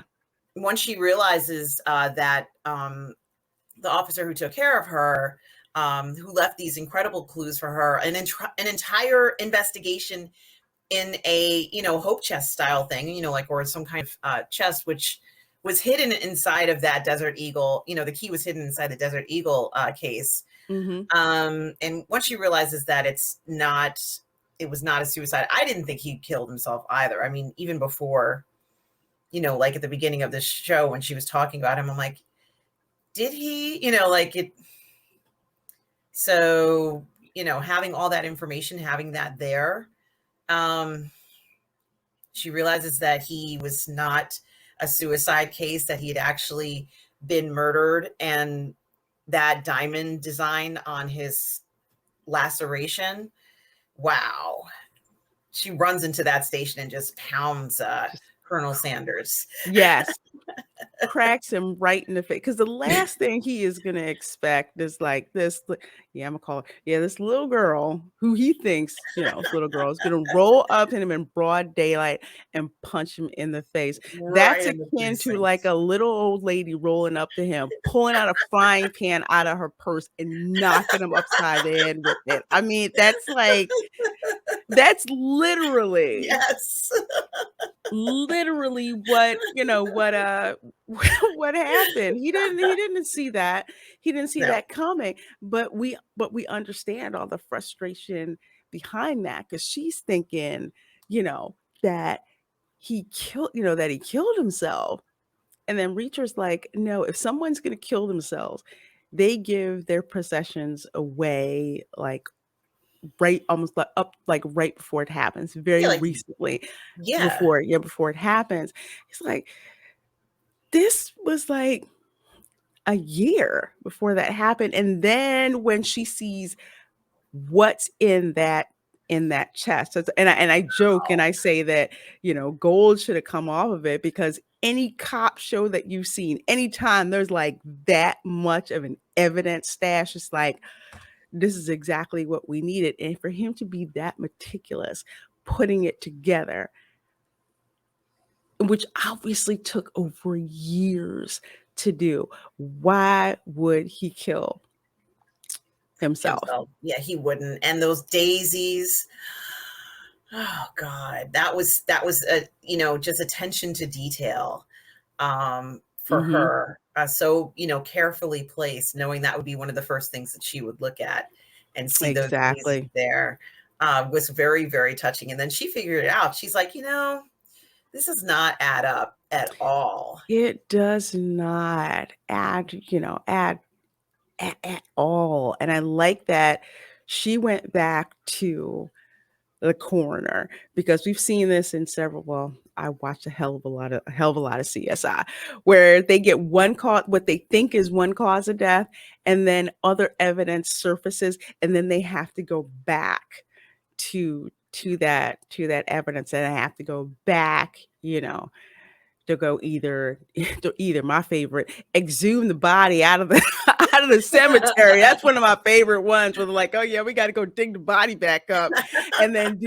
Once she realizes that the officer who took care of her, who left these incredible clues for her, an entire investigation in a hope chest style thing, like, or some kind of chest, which was hidden inside of that Desert Eagle. The key was hidden inside the Desert Eagle case. Mhm. And once she realizes that it was not a suicide. I didn't think he killed himself either. I mean, even before, like at the beginning of the show when she was talking about him, I'm like, did he? Like it. So, having all that information, having that there, um, she realizes that he was not a suicide case, that he had actually been murdered, and that diamond design on his laceration. Wow. She runs into that station and just pounds Just Colonel Sanders. yes. Cracks him right in the face because the last thing he is gonna expect is like this. Yeah, I'm gonna call it. Yeah, this little girl who he thinks, this little girl is gonna roll up to him in broad daylight and punch him in the face. Right That's in the akin to precinct. like a little old lady rolling up to him, pulling out a frying pan out of her purse and knocking him upside the head with it. I mean, that's literally Yes. literally what what happened. He didn't see that. He didn't see No. that coming, but we understand all the frustration behind that because she's thinking, you know, that that he killed himself. And then Reacher's like, no, if someone's gonna kill themselves, they give their possessions away like right almost like up like right before it happens, very Yeah, like, recently yeah. before it happens. It's like this was like a year before that happened. And then when she sees what's in that chest, and I joke and Wow. I say that, gold should have come off of it because any cop show that you've seen, anytime there's like that much of an evidence stash, it's like this is exactly what we needed. And for him to be that meticulous, putting it together, which obviously took over years to do, why would he kill himself? Himself. Yeah, he wouldn't. And those daisies. Oh God, that was a just attention to detail for Hmm. her. So carefully placed, knowing that would be one of the first things that she would look at and see those daisies Exactly. there, was very, very touching. And then she figured it out. She's like, this does not add up at all. It does not add at all. And I like that she went back to the coroner because we've seen this in several. Well, I watched a hell of a lot of CSI where they get one cause, what they think is one cause of death, and then other evidence surfaces, and then they have to go back to that evidence, and I have to go back, to go either my favorite, exhume the body out of the out of the cemetery. That's one of my favorite ones where they're like, oh yeah, we got to go dig the body back up and then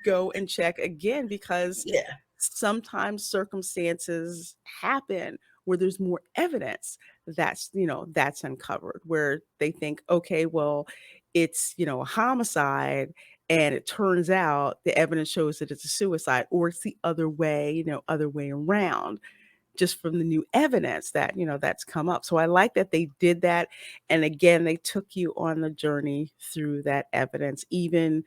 go and check again because Yeah. sometimes circumstances happen where there's more evidence that's uncovered where they think, okay, well, it's a homicide, and it turns out the evidence shows that it's a suicide, or it's the other way around, just from the new evidence that's come up. So I like that they did that, and again, they took you on the journey through that evidence. Even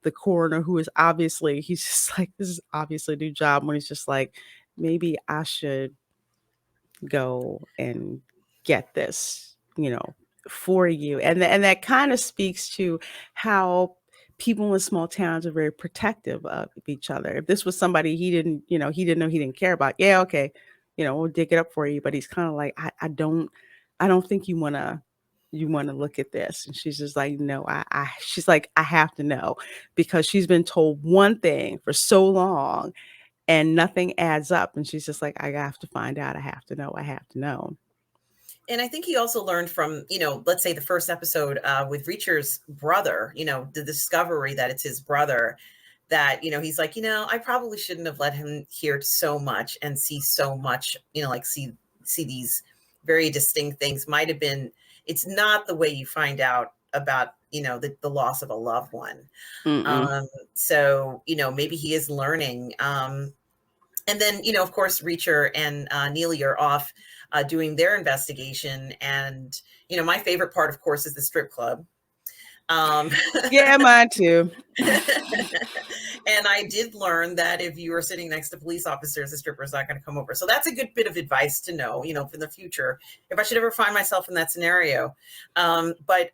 the coroner, who is obviously, he's just like, this is obviously a new job, when he's just like, maybe I should go and get this, for you. And that kind of speaks to how people in small towns are very protective of each other. If this was somebody he didn't know, he didn't care about, yeah, okay, we'll dig it up for you. But he's kind of like, I don't think you wanna look at this. And she's just like, no, she's like, I have to know, because she's been told one thing for so long and nothing adds up. And she's just like, I have to find out. I have to know. I have to know. And I think he also learned from, let's say the first episode with Reacher's brother, the discovery that it's his brother, that, he's like, I probably shouldn't have let him hear so much and see so much, like see these very distinct things. Might have been, it's not the way you find out about, the loss of a loved one. Mm-mm. So, maybe he is learning. And then, of course, Reacher and Neely are off doing their investigation. And, my favorite part, of course, is the strip club. Um, Yeah, mine too. and I did learn that if you are sitting next to police officers, the stripper is not going to come over. So that's a good bit of advice to know, for the future, if I should ever find myself in that scenario. But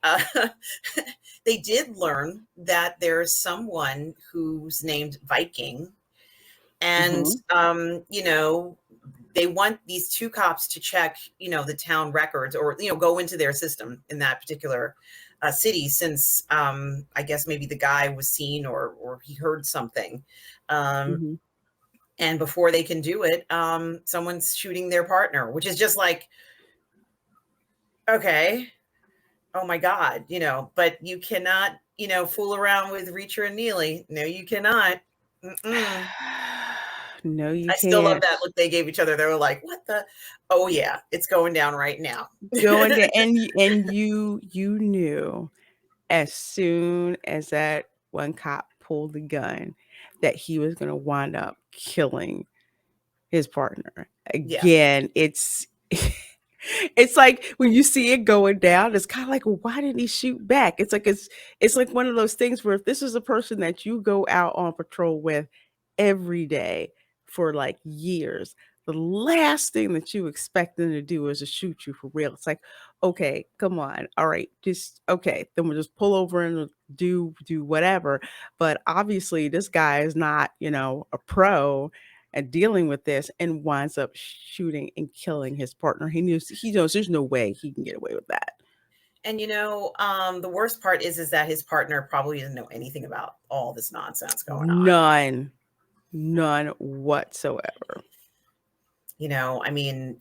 they did learn that there's someone who's named Viking. And, Mm-hmm. They want these two cops to check, the town records, or, go into their system in that particular city, since I guess maybe the guy was seen, or he heard something. Um, Mm-hmm. and before they can do it, someone's shooting their partner, which is just like, okay, oh my God, but you cannot, fool around with Reacher and Neely. No, you cannot. Mm-mm. No, you I still love can't. that look they gave each other. They were like, "What the? Oh yeah, it's going down right now." Going to and you knew as soon as that one cop pulled the gun that he was going to wind up killing his partner. Yeah. Again, it's like when you see it going down, it's kind of like, well, why didn't he shoot back? It's like one of those things where if this is a person that you go out on patrol with every day for like years, the last thing that you expect them to do is to shoot you for real. It's like, okay, come on, all right, just okay, then we'll just pull over and do whatever. But obviously, this guy is not, a pro at dealing with this, and winds up shooting and killing his partner. He knows there's no way he can get away with that. And the worst part is that his partner probably didn't know anything about all this nonsense going on. None. None whatsoever. I mean,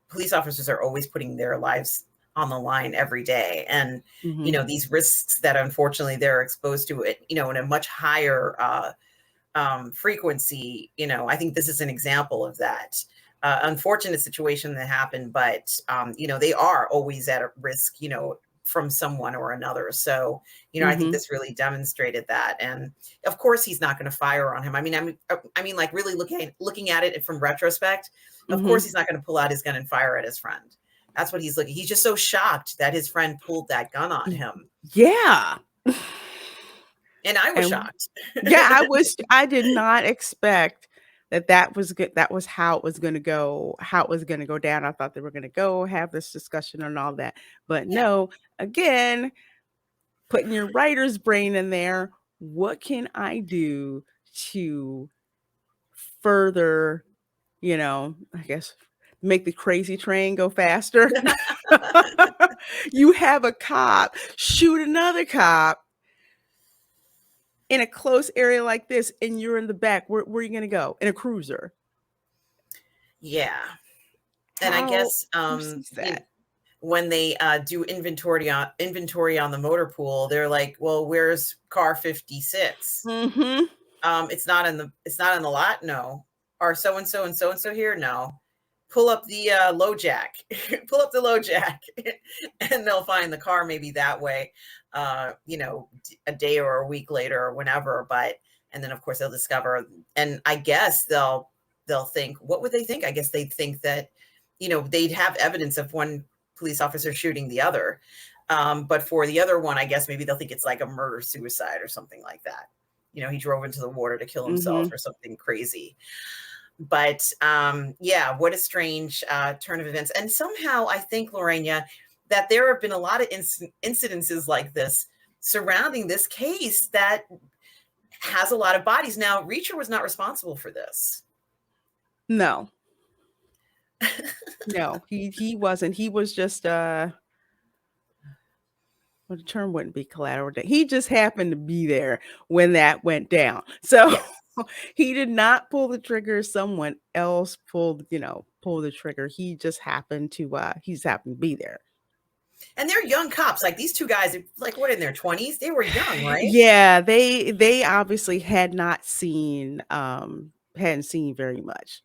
police officers are always putting their lives on the line every day, and Mhm. these risks that unfortunately they're exposed to it, in a much higher frequency. I think this is an example of that. Unfortunate situation that happened, but they are always at a risk, from someone or another. So, I think Mhm. this really demonstrated that. And of course, he's not going to fire on him. I mean, like really looking at it from retrospect, of course, Mhm. he's not going to pull out his gun and fire at his friend. That's what he's looking. He's just so shocked that his friend pulled that gun on Y him, Yeah. and I was And shocked. yeah, I did not expect that was good. That was how it was gonna go down. I thought they were gonna go have this discussion and all that. But Yeah. no, again, putting your writer's brain in there, what can I do to further, I guess, make the crazy train go faster? You have a cop shoot another cop in a close area like this, and you're in the back. Where are you going to go? In a cruiser. Yeah. And I How guess who sees that? when they do inventory on the motor pool, they're like, "Well, where's car 56? Mhm. It's not in the lot, no. Are so and so and so here, no. Pull up the low jack, pull up the low jack," and they'll find the car maybe that way. A day or a week later or whenever, but and then of course they'll discover, and I guess they'll think, what would they think? I guess they'd think that they'd have evidence of one police officer shooting the other. But for the other one, I guess maybe they'll think it's like a murder suicide or something like that. He drove into the water to kill himself Mhm. or something crazy. But yeah, what a strange turn of events. And somehow I think, Lorena, that there have been a lot of incidences like this surrounding this case that has a lot of bodies. Now, Reacher was not responsible for this. No, no, he wasn't. He was just well, the term wouldn't be collateral. He just happened to be there when that went down. So Yes. he did not pull the trigger. Someone else pulled the trigger. He just happened to be there. And they're young cops. Like these two guys, like what, in their 20s? They were young, right? Yeah, they obviously hadn't seen very much,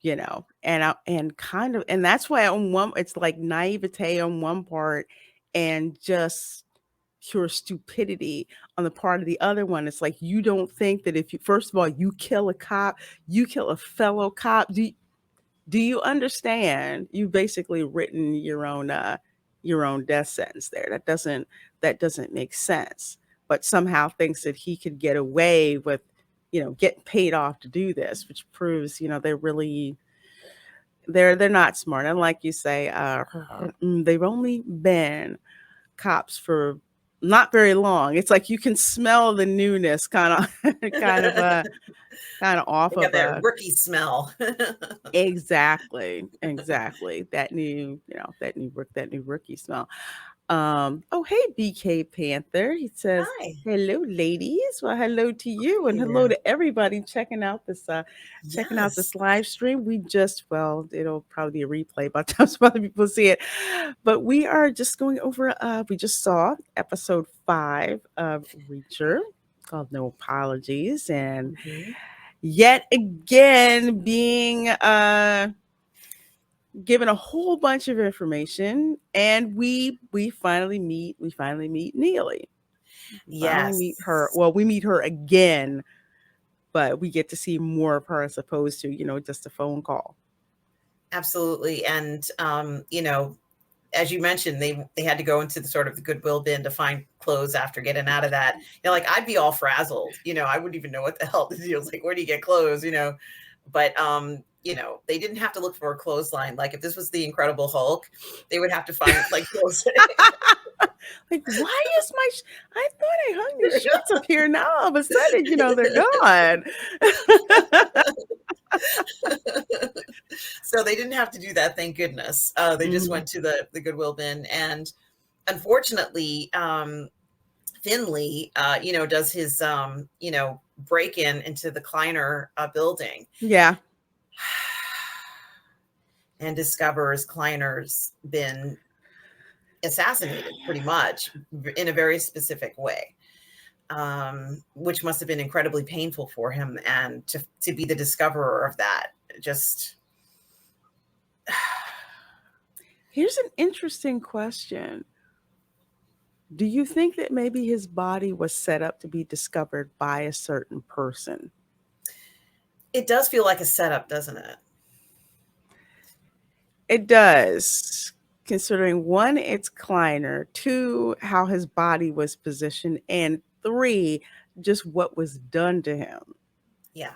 and kind of, and that's why on one it's like naivete on one part and just pure stupidity on the part of the other one. It's like you don't think that if you first of all you kill a cop, you kill a fellow cop. Do you understand? You've basically written your own death sentence there. That doesn't make sense. But somehow thinks that he could get away with, getting paid off to do this, which proves, they're not smart. And like you say, they've only been cops for not very long. It's like you can smell the newness kind of kind of off They got of that rookie smell. exactly that new rookie smell. Oh, hey, BK Panther. He says, Hi. "Hello, ladies." Well, hello to you, and hello Yeah. to everybody checking out Yes. this live stream. Well, it'll probably be a replay by the time some other people see it. But we are just going over. We just saw episode 5 of Reacher, called "No Apologies," and Mhm. yet again being given a whole bunch of information, and we finally meet Neely. We finally meet her. Yes. Well, we meet her again, but we get to see more of her as opposed to, just a phone call. Absolutely. And as you mentioned, they had to go into the sort of the Goodwill bin to find clothes after getting out of that. Like I'd be all frazzled. I wouldn't even know what the hell the deal is. Like, where do you get clothes? But they didn't have to look for a clothesline. Like if this was the Incredible Hulk, they would have to find like clothes. Like, why is I thought I hung these sheets up here. Now all of a sudden, they're gone. So they didn't have to do that, thank goodness. They just Mhm. went to the Goodwill bin. And unfortunately, Finley, does his, break into the Kleiner building Yeah. and discovers Kleiner's been assassinated pretty much in a very specific way, which must have been incredibly painful for him. And to be the discoverer of that, just. Here's an interesting question. Do you think that maybe his body was set up to be discovered by a certain person? It does feel like a setup, doesn't it? It does, considering one, it's Kleiner, two, how his body was positioned, and three, just what was done to him. Yeah.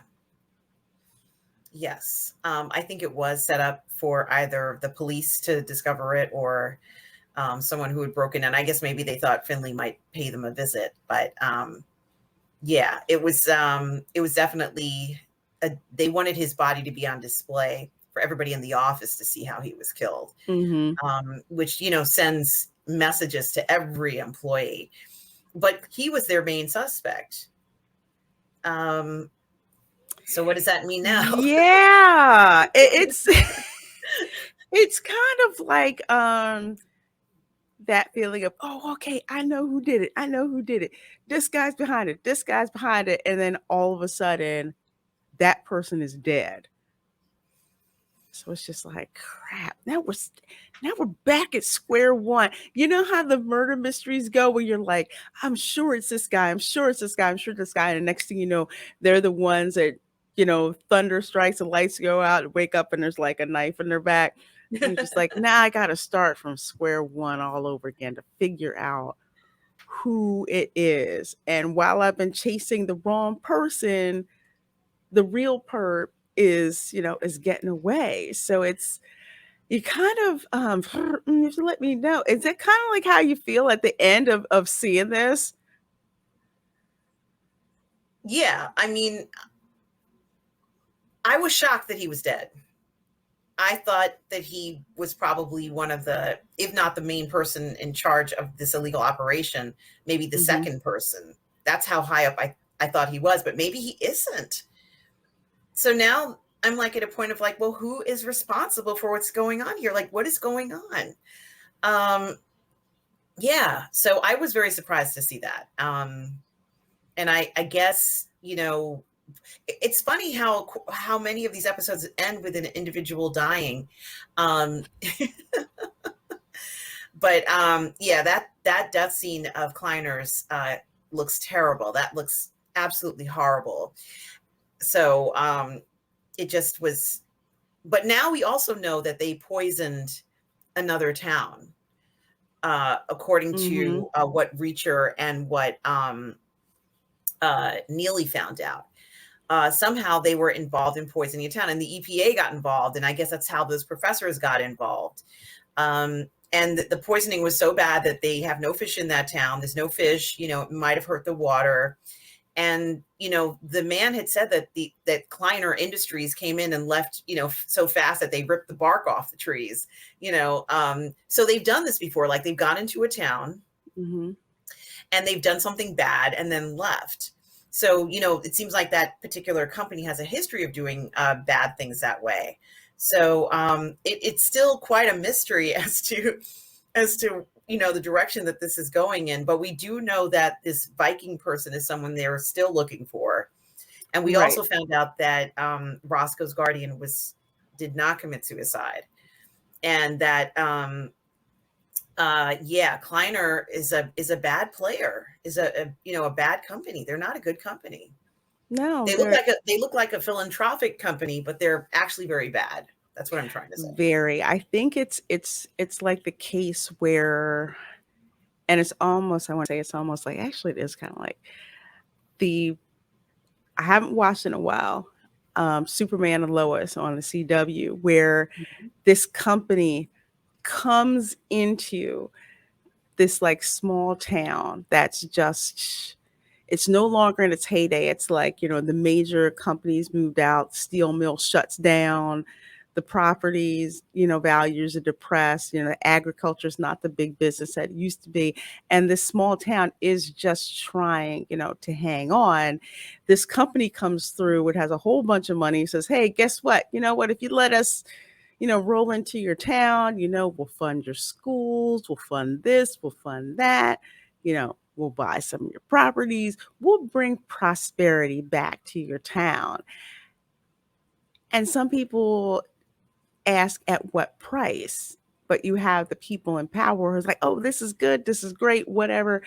Yes. I think it was set up for either the police to discover it or someone who had broken in. I guess maybe they thought Finley might pay them a visit, but yeah, it was definitely they wanted his body to be on display for everybody in the office to see how he was killed, Mhm. which sends messages to every employee. But he was their main suspect. Um, so what does that mean now? Yeah, it's it's kind of like, that feeling of, "Oh, okay, I know who did it. I know who did it. This guy's behind it. This guy's behind it," and then all of a sudden, that person is dead. So it's just like, crap. Now we're back at square one. You know how the murder mysteries go where you're like, I'm sure it's this guy. I'm sure it's this guy. I'm sure this guy. And the next thing you know, they're the ones that, thunder strikes, the lights go out, and wake up and there's like a knife in their back. And you're just like, now I got to start from square one all over again to figure out who it is. And while I've been chasing the wrong person, the real perp is getting away. So it's you kind of you have to let me know. Is it kind of like how you feel at the end of seeing this? Yeah, I mean, I was shocked that he was dead. I thought that he was probably one of the, if not the main person in charge of this illegal operation, maybe the Hmm. second person. That's how high up I thought he was, but maybe he isn't. So now I'm like at a point of like, well, who is responsible for what's going on here? Like, what is going on? Um, yeah. So I was very surprised to see that. And I guess, it's funny how many of these episodes end with an individual dying. Um, but yeah, that death scene of Kleiner's looks terrible. That looks absolutely horrible. So it just was. But now we also know that they poisoned another town, according Hmm. to what Reacher and what Neely found out. Somehow they were involved in poisoning a town, and the EPA got involved, and I guess that's how those professors got involved. And the poisoning was so bad that they have no fish in that town. There's no fish. It might have hurt the water. And the man had said that that Kleiner Industries came in and left so fast that they ripped the bark off the trees. So they've done this before. Like they've gone into a town Hmm. and they've done something bad and then left. So it seems like that particular company has a history of doing bad things that way. So it's still quite a mystery as to the direction that this is going in. But we do know that this Viking person is someone they're still looking for, and we Right. also found out that Roscoe's guardian did not commit suicide, and that yeah, Kleiner is a bad player, is a bad company. They're not a good company. No, They look they're like a philanthropic company, but they're actually very bad. That's what I'm trying to say. very. I think it's like the case where, and it's almost, I want to say it's almost like, actually it is kind of like the, I haven't watched in a while, Superman and Lois on the CW, where Mhm. this company comes into this like small town that's just, it's no longer in its heyday. It's like, the major companies moved out, steel mill shuts down, the properties, values are depressed, agriculture is not the big business that it used to be. And this small town is just trying, to hang on. This company comes through, it has a whole bunch of money, says, hey, guess what? You know what? If you let us roll into your town, we'll fund your schools, we'll fund this, we'll fund that, we'll buy some of your properties, we'll bring prosperity back to your town. And some people ask at what price, but you have the people in power who's like, oh, this is good, this is great, whatever.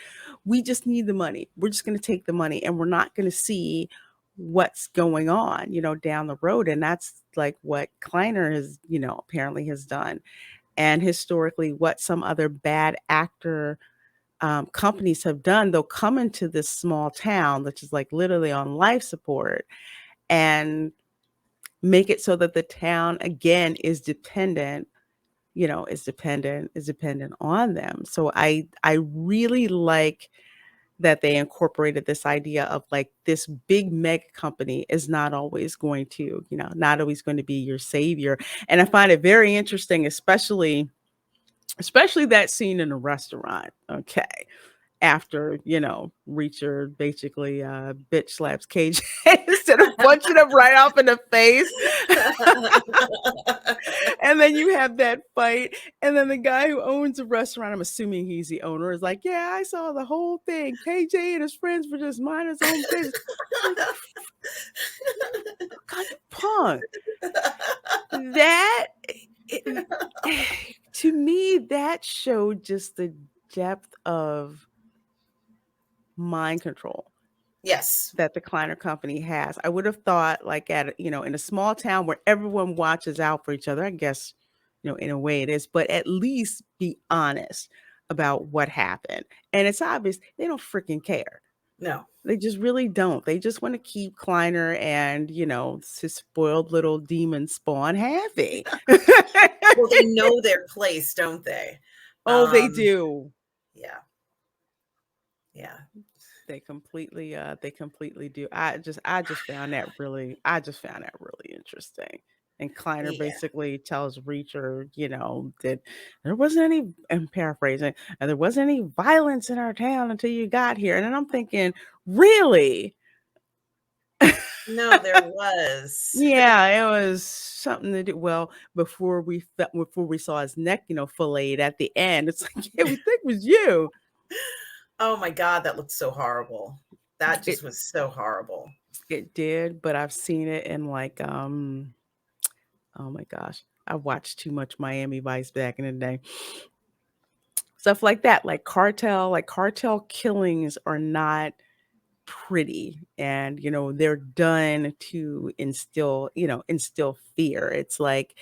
We just need the money. We're just going to take the money and we're not going to see what's going on, down the road. And that's like what Kleiner has, apparently has done. And historically, what some other bad actor companies have done, they'll come into this small town, which is like literally on life support, and make it so that the town again is dependent on them. So I really like that they incorporated this idea of like this big mega company is not always going to, not always going to be your savior. And I find it very interesting, especially that scene in the restaurant. Okay. After, Reacher basically bitch slaps KJ instead of punching him right off in the face. And then you have that fight. And then the guy who owns the restaurant, I'm assuming he's the owner, is like, yeah, I saw the whole thing. KJ and his friends were just minding his own business. Like, God, you punk. That, it, to me, that showed just the depth of mind control Yes. that the Kleiner company has. I would have thought like in a small town where everyone watches out for each other, I guess, in a way it is, but at least be honest about what happened. And it's obvious they don't freaking care. No. They just really don't. They just want to keep Kleiner and, his spoiled little demon spawn happy. Well, they know their place, don't they? Oh, they Um, do. yeah, yeah, They completely do. I just found that really interesting. And Kleiner yeah. basically tells Reacher, that there wasn't any, I'm paraphrasing, and there wasn't any violence in our town until you got here. And then I'm thinking, really? No, there was. Yeah, it was something to do. Well, before we saw his neck, filleted at the end, it's like, yeah, we think it was you. Oh my God, that looked so horrible. That It just was so horrible. it did, but I've seen it in like oh my gosh, I watched too much Miami Vice back in the day. Stuff like that, like cartel killings are not pretty, and they're done to instill fear. It's like,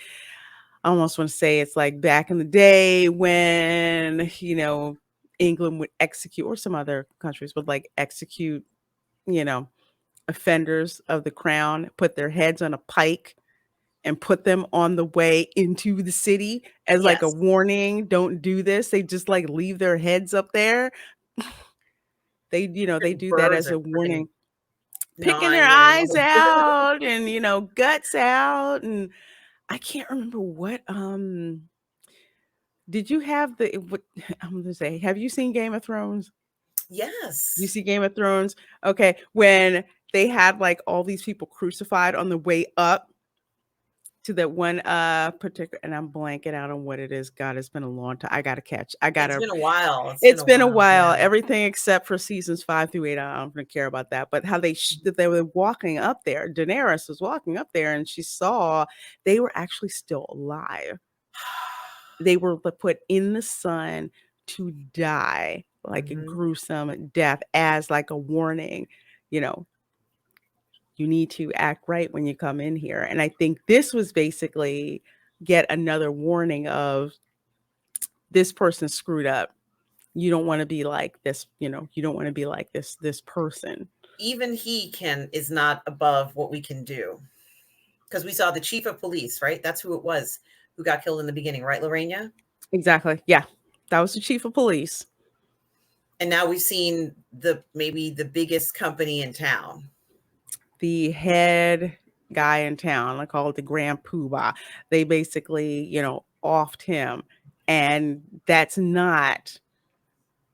I almost want to say it's like back in the day when, England would execute, or some other countries would like execute, you know, offenders of the crown, put their heads on a pike and put them on the way into the city as like a Yes, warning, don't do this. They just like leave their heads up there. They and do that birds as are a freaking warning, picking their gnawing their eyes nose. out and guts out. And I can't remember what did you have the what I'm gonna say, have you seen Game of Thrones? You Yes, see Game of Thrones? Okay, when they had like all these people crucified on the way up to that one particular, and I'm blanking out on what it is. God, it's been a long time. I it's gotta been a while. It's been It's a been a while. while. Yeah. Everything except for seasons 5 through 8. I don't really care about that. But how that they were walking up there. Daenerys was walking up there, and she saw they were actually still alive. They were put in the sun to die like a Hmm. gruesome death, as like a warning. You know, you need to act right when you come in here. And I think this was basically get another warning of, this person screwed up. You don't want to be like this, you don't want to be like this person. Even he can is not above what we can do because we saw the chief of police, right? That's who it was who got killed in the beginning, right, Lorena? Exactly. Yeah. That was the chief of police. And now we've seen the maybe the biggest company in town. The head guy in town, I call it the Grand Poobah. They basically, offed him. And that's not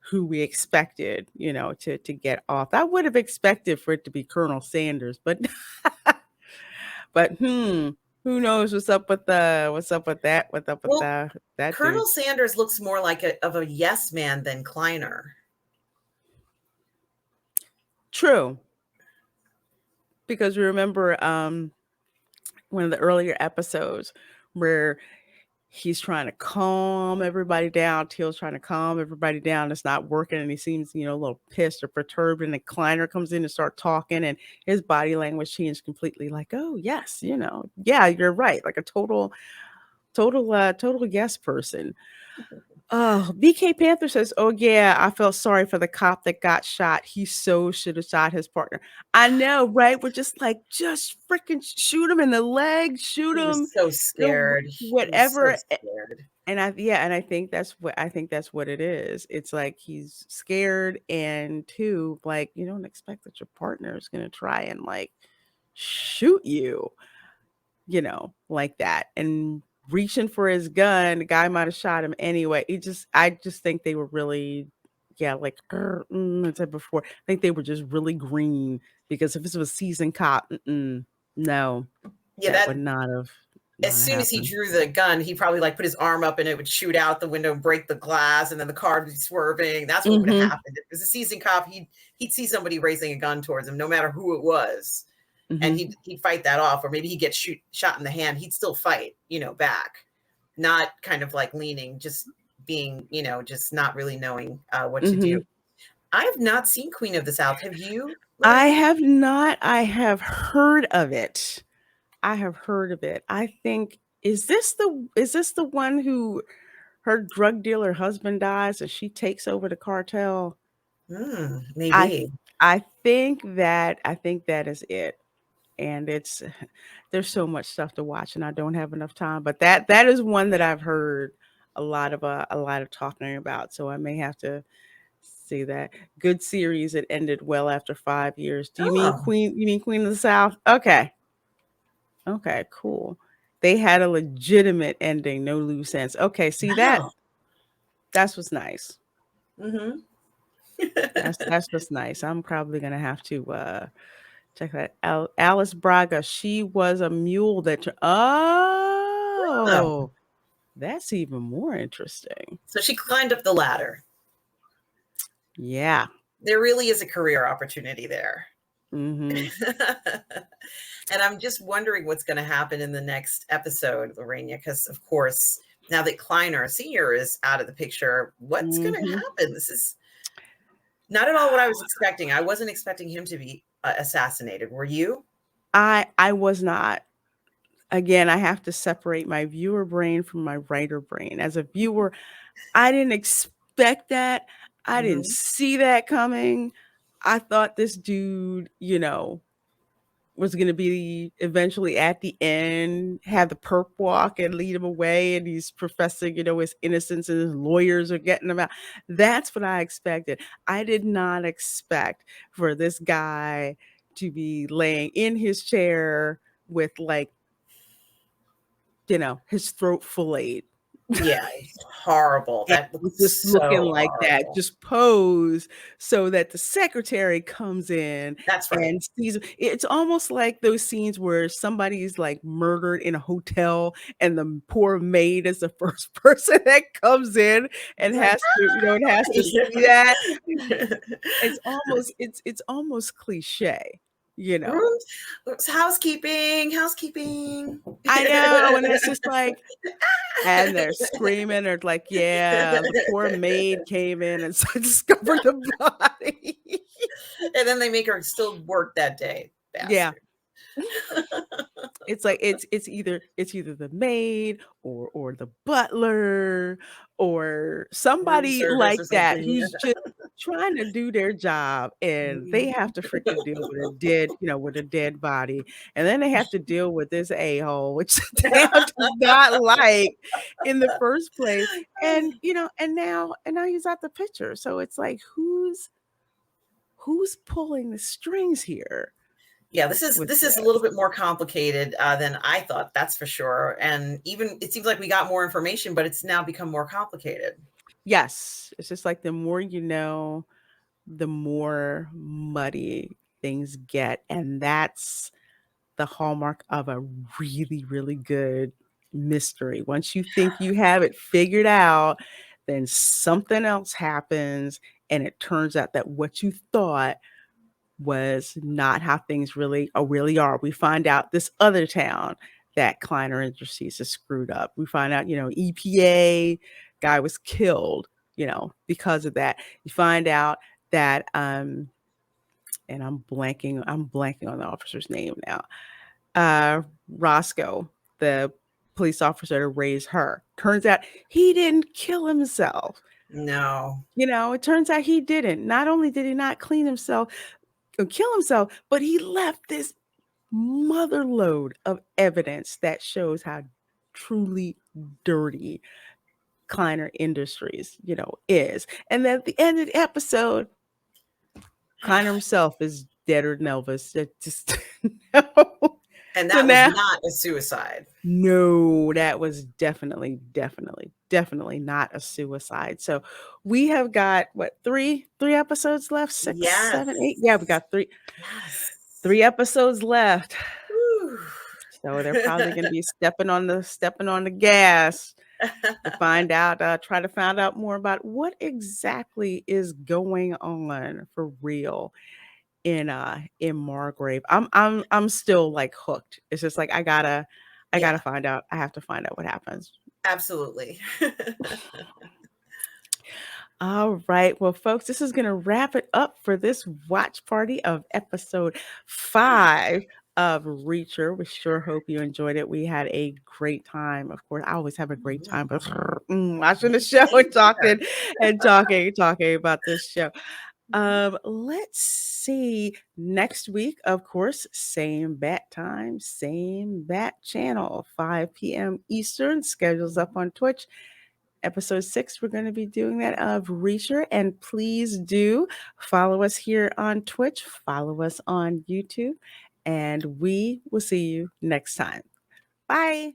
who we expected, to get off. I would have expected for it to be Colonel Sanders, but but who knows what's up with that, what's up with Well, that dude. Colonel Sanders looks more like of a yes man than Kleiner. True, because remember one of the earlier episodes where he's trying to calm everybody down. Teal's trying to calm everybody down. It's not working, and he seems, a little pissed or perturbed. And then Kleiner comes in and start talking, and his body language changed completely. Like, oh yes, yeah, you're right. Like a total yes person. Oh, BK Panther says, "Oh yeah, I felt sorry for the cop that got shot. He so should have shot his partner." I know, right? We're just like, just freaking shoot him in the leg, shoot He was him, so scared. He was so whatever. scared. And I think that's what it is. It's like he's scared, and two, like, you don't expect that your partner is gonna try and like shoot you, like that. And reaching for his gun, the guy might have shot him anyway. I just think they were really, yeah, like I said before, I think they were just really green, because if this was a seasoned cop, no, Yeah, that that would as not have soon as he happened. drew the gun, he probably like put his arm up and it would shoot out the window and break the glass, and then the car would be swerving. That's what would have Hmm. happened. If it was a seasoned cop, he'd see somebody raising a gun towards him, no matter who it was, and Hmm. he'd fight that off, or maybe he'd get shot in the hand. He'd still fight, back, not kind of like leaning, just being, just not really knowing what to do. Hmm. I have not seen Queen of the South. Have you, I Lorena? have not. I have heard of it. I have heard of it. I think, is this the one who her drug dealer husband dies and she takes over the cartel? I Maybe. I think that is it. And it's there's so much stuff to watch and I don't have enough time, but that is one that I've heard a lot of talking about, so I may have to see that. Good series. It ended well after 5 years. Do you mean Oh, Queen? You mean Queen of the South? Okay. Okay, cool. They had a legitimate ending, no loose ends. Okay, see wow. that's what's nice. Hmm. That's what's nice. I'm probably gonna have to check that. Alice Braga. She was a mule that. Oh, Oh, that's even more interesting. so she climbed up the ladder. Yeah. There really is a career opportunity there. Mm-hmm. And I'm just wondering what's going to happen in the next episode, Lorena, because of course, now that Kleiner Sr. is out of the picture, what's going to Mm-hmm. happen? This is not at all what I was expecting. I wasn't expecting him to be assassinated. Were you? I was not. Again, I have to separate my viewer brain from my writer brain. As a viewer, I didn't expect that. I didn't Hmm. see that coming. I thought this dude, was going to be eventually at the end, have the perp walk and lead him away. And he's professing, his innocence and his lawyers are getting him out. That's what I expected. I did not expect for this guy to be laying in his chair with, like, his throat filleted. Yeah, it's horrible. And That looks just looking so like that, horrible. just pose so that the secretary comes in That's right. and sees. It's almost like those scenes where somebody's like murdered in a hotel and the poor maid is the first person that comes in and It's like, has to see that. It's almost cliche, you know. rooms, housekeeping, housekeeping. I know, and it's just like, and they're screaming. They're like, "Yeah, the poor maid came in and discovered the body." And then they make her still work that day, Yeah, bastard. it's like it's either the maid or the butler or Room somebody service like or that something. who's just trying to do their job, and they have to freaking deal with a dead body, and then they have to deal with this a-hole, which Tam does not like in the first place, and now he's at the picture, so it's like who's pulling the strings here Yeah, this is with this is a little this? bit more complicated than I thought. That's for sure. And even it seems like we got more information, but it's now become more complicated. Yes, it's just like the more you know, the more muddy things get. And that's the hallmark of a really, really good mystery. Once you think you have it figured out, then something else happens. And it turns out that what you thought was not how things really are. We find out this other town that Kleiner Industries is screwed up. We find out, EPA guy was killed, because of that. You find out that and I'm blanking on the officer's name now. Roscoe, the police officer to raise her. Turns out he didn't kill himself. No. It turns out he didn't. Not only did he not clean himself or kill himself, but he left this mother load of evidence that shows how truly dirty Kleiner Industries, is. And then at the end of the episode, Kleiner himself is deader than Elvis. It just no. And So that was now, not a suicide. no, that was definitely, definitely, definitely not a suicide. So we have got what, three episodes left? Six, seven, eight. Yeah, we Yes. got three Yes. three episodes left. Whew. So they're probably going to be stepping on the gas to try to find out more about what exactly is going on for real in Margrave. I'm still like hooked. It's just like I gotta Yeah, find out. I have to find out what happens. absolutely. All right. Well, folks, this is going to wrap it up for this watch party of episode 5 of Reacher. We sure hope you enjoyed it. We had a great time. Of course, I always have a great time, but watching the show and Same here. talking about this show. Mhm. Let's see. Next week, of course, same bat time, same bat channel, 5 p.m. Eastern. Schedules up Mhm. on Twitch. Episode 6, we're going to be doing that of Reacher. And please do follow us here on Twitch, follow us on YouTube, and we will see you next time. Bye.